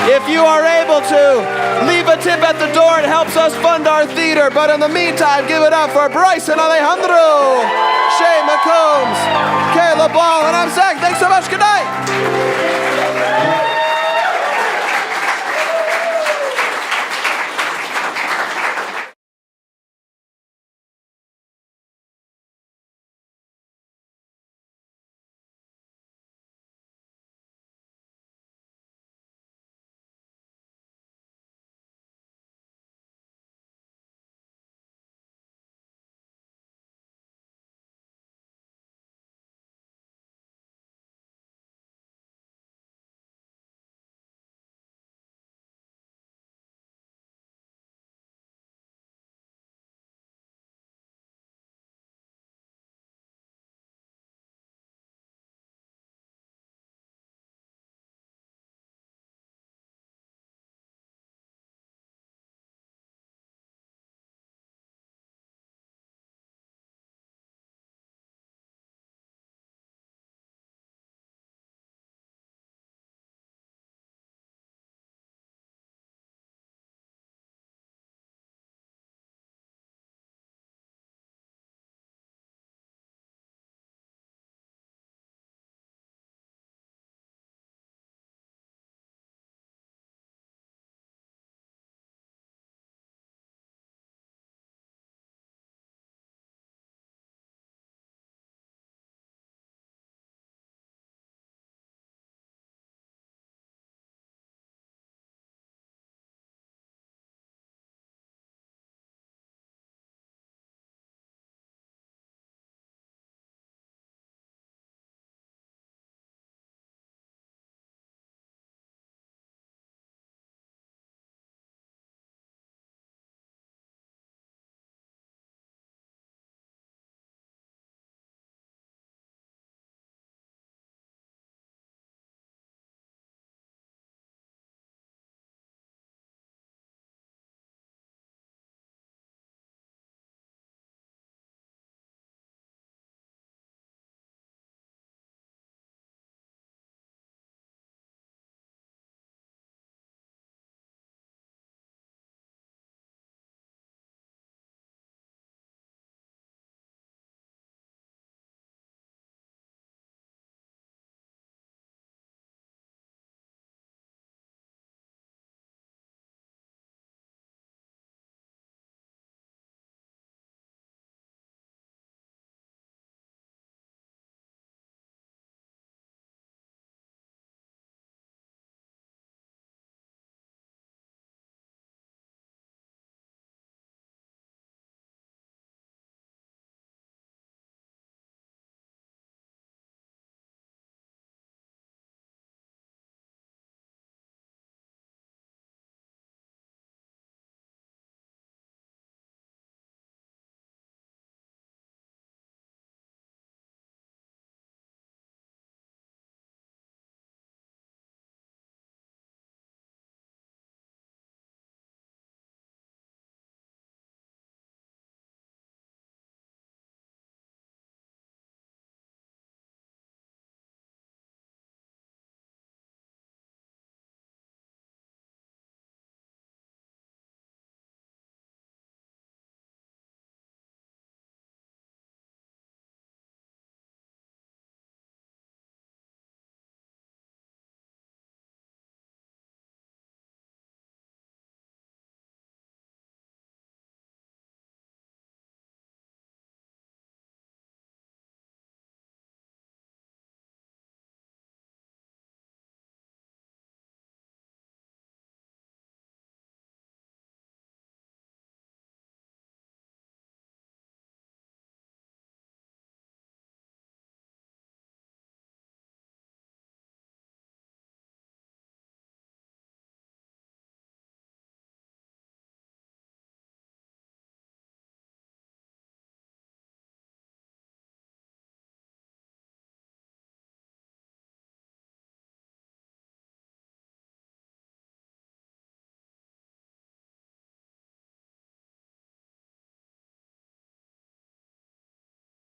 If you are able to, leave a tip at the door. It helps us fund our theater. But in the meantime, give it up for Bryson Alejandro, Shay McCombs, Caleb Ball, and I'm Zach. Thanks so much. Good night.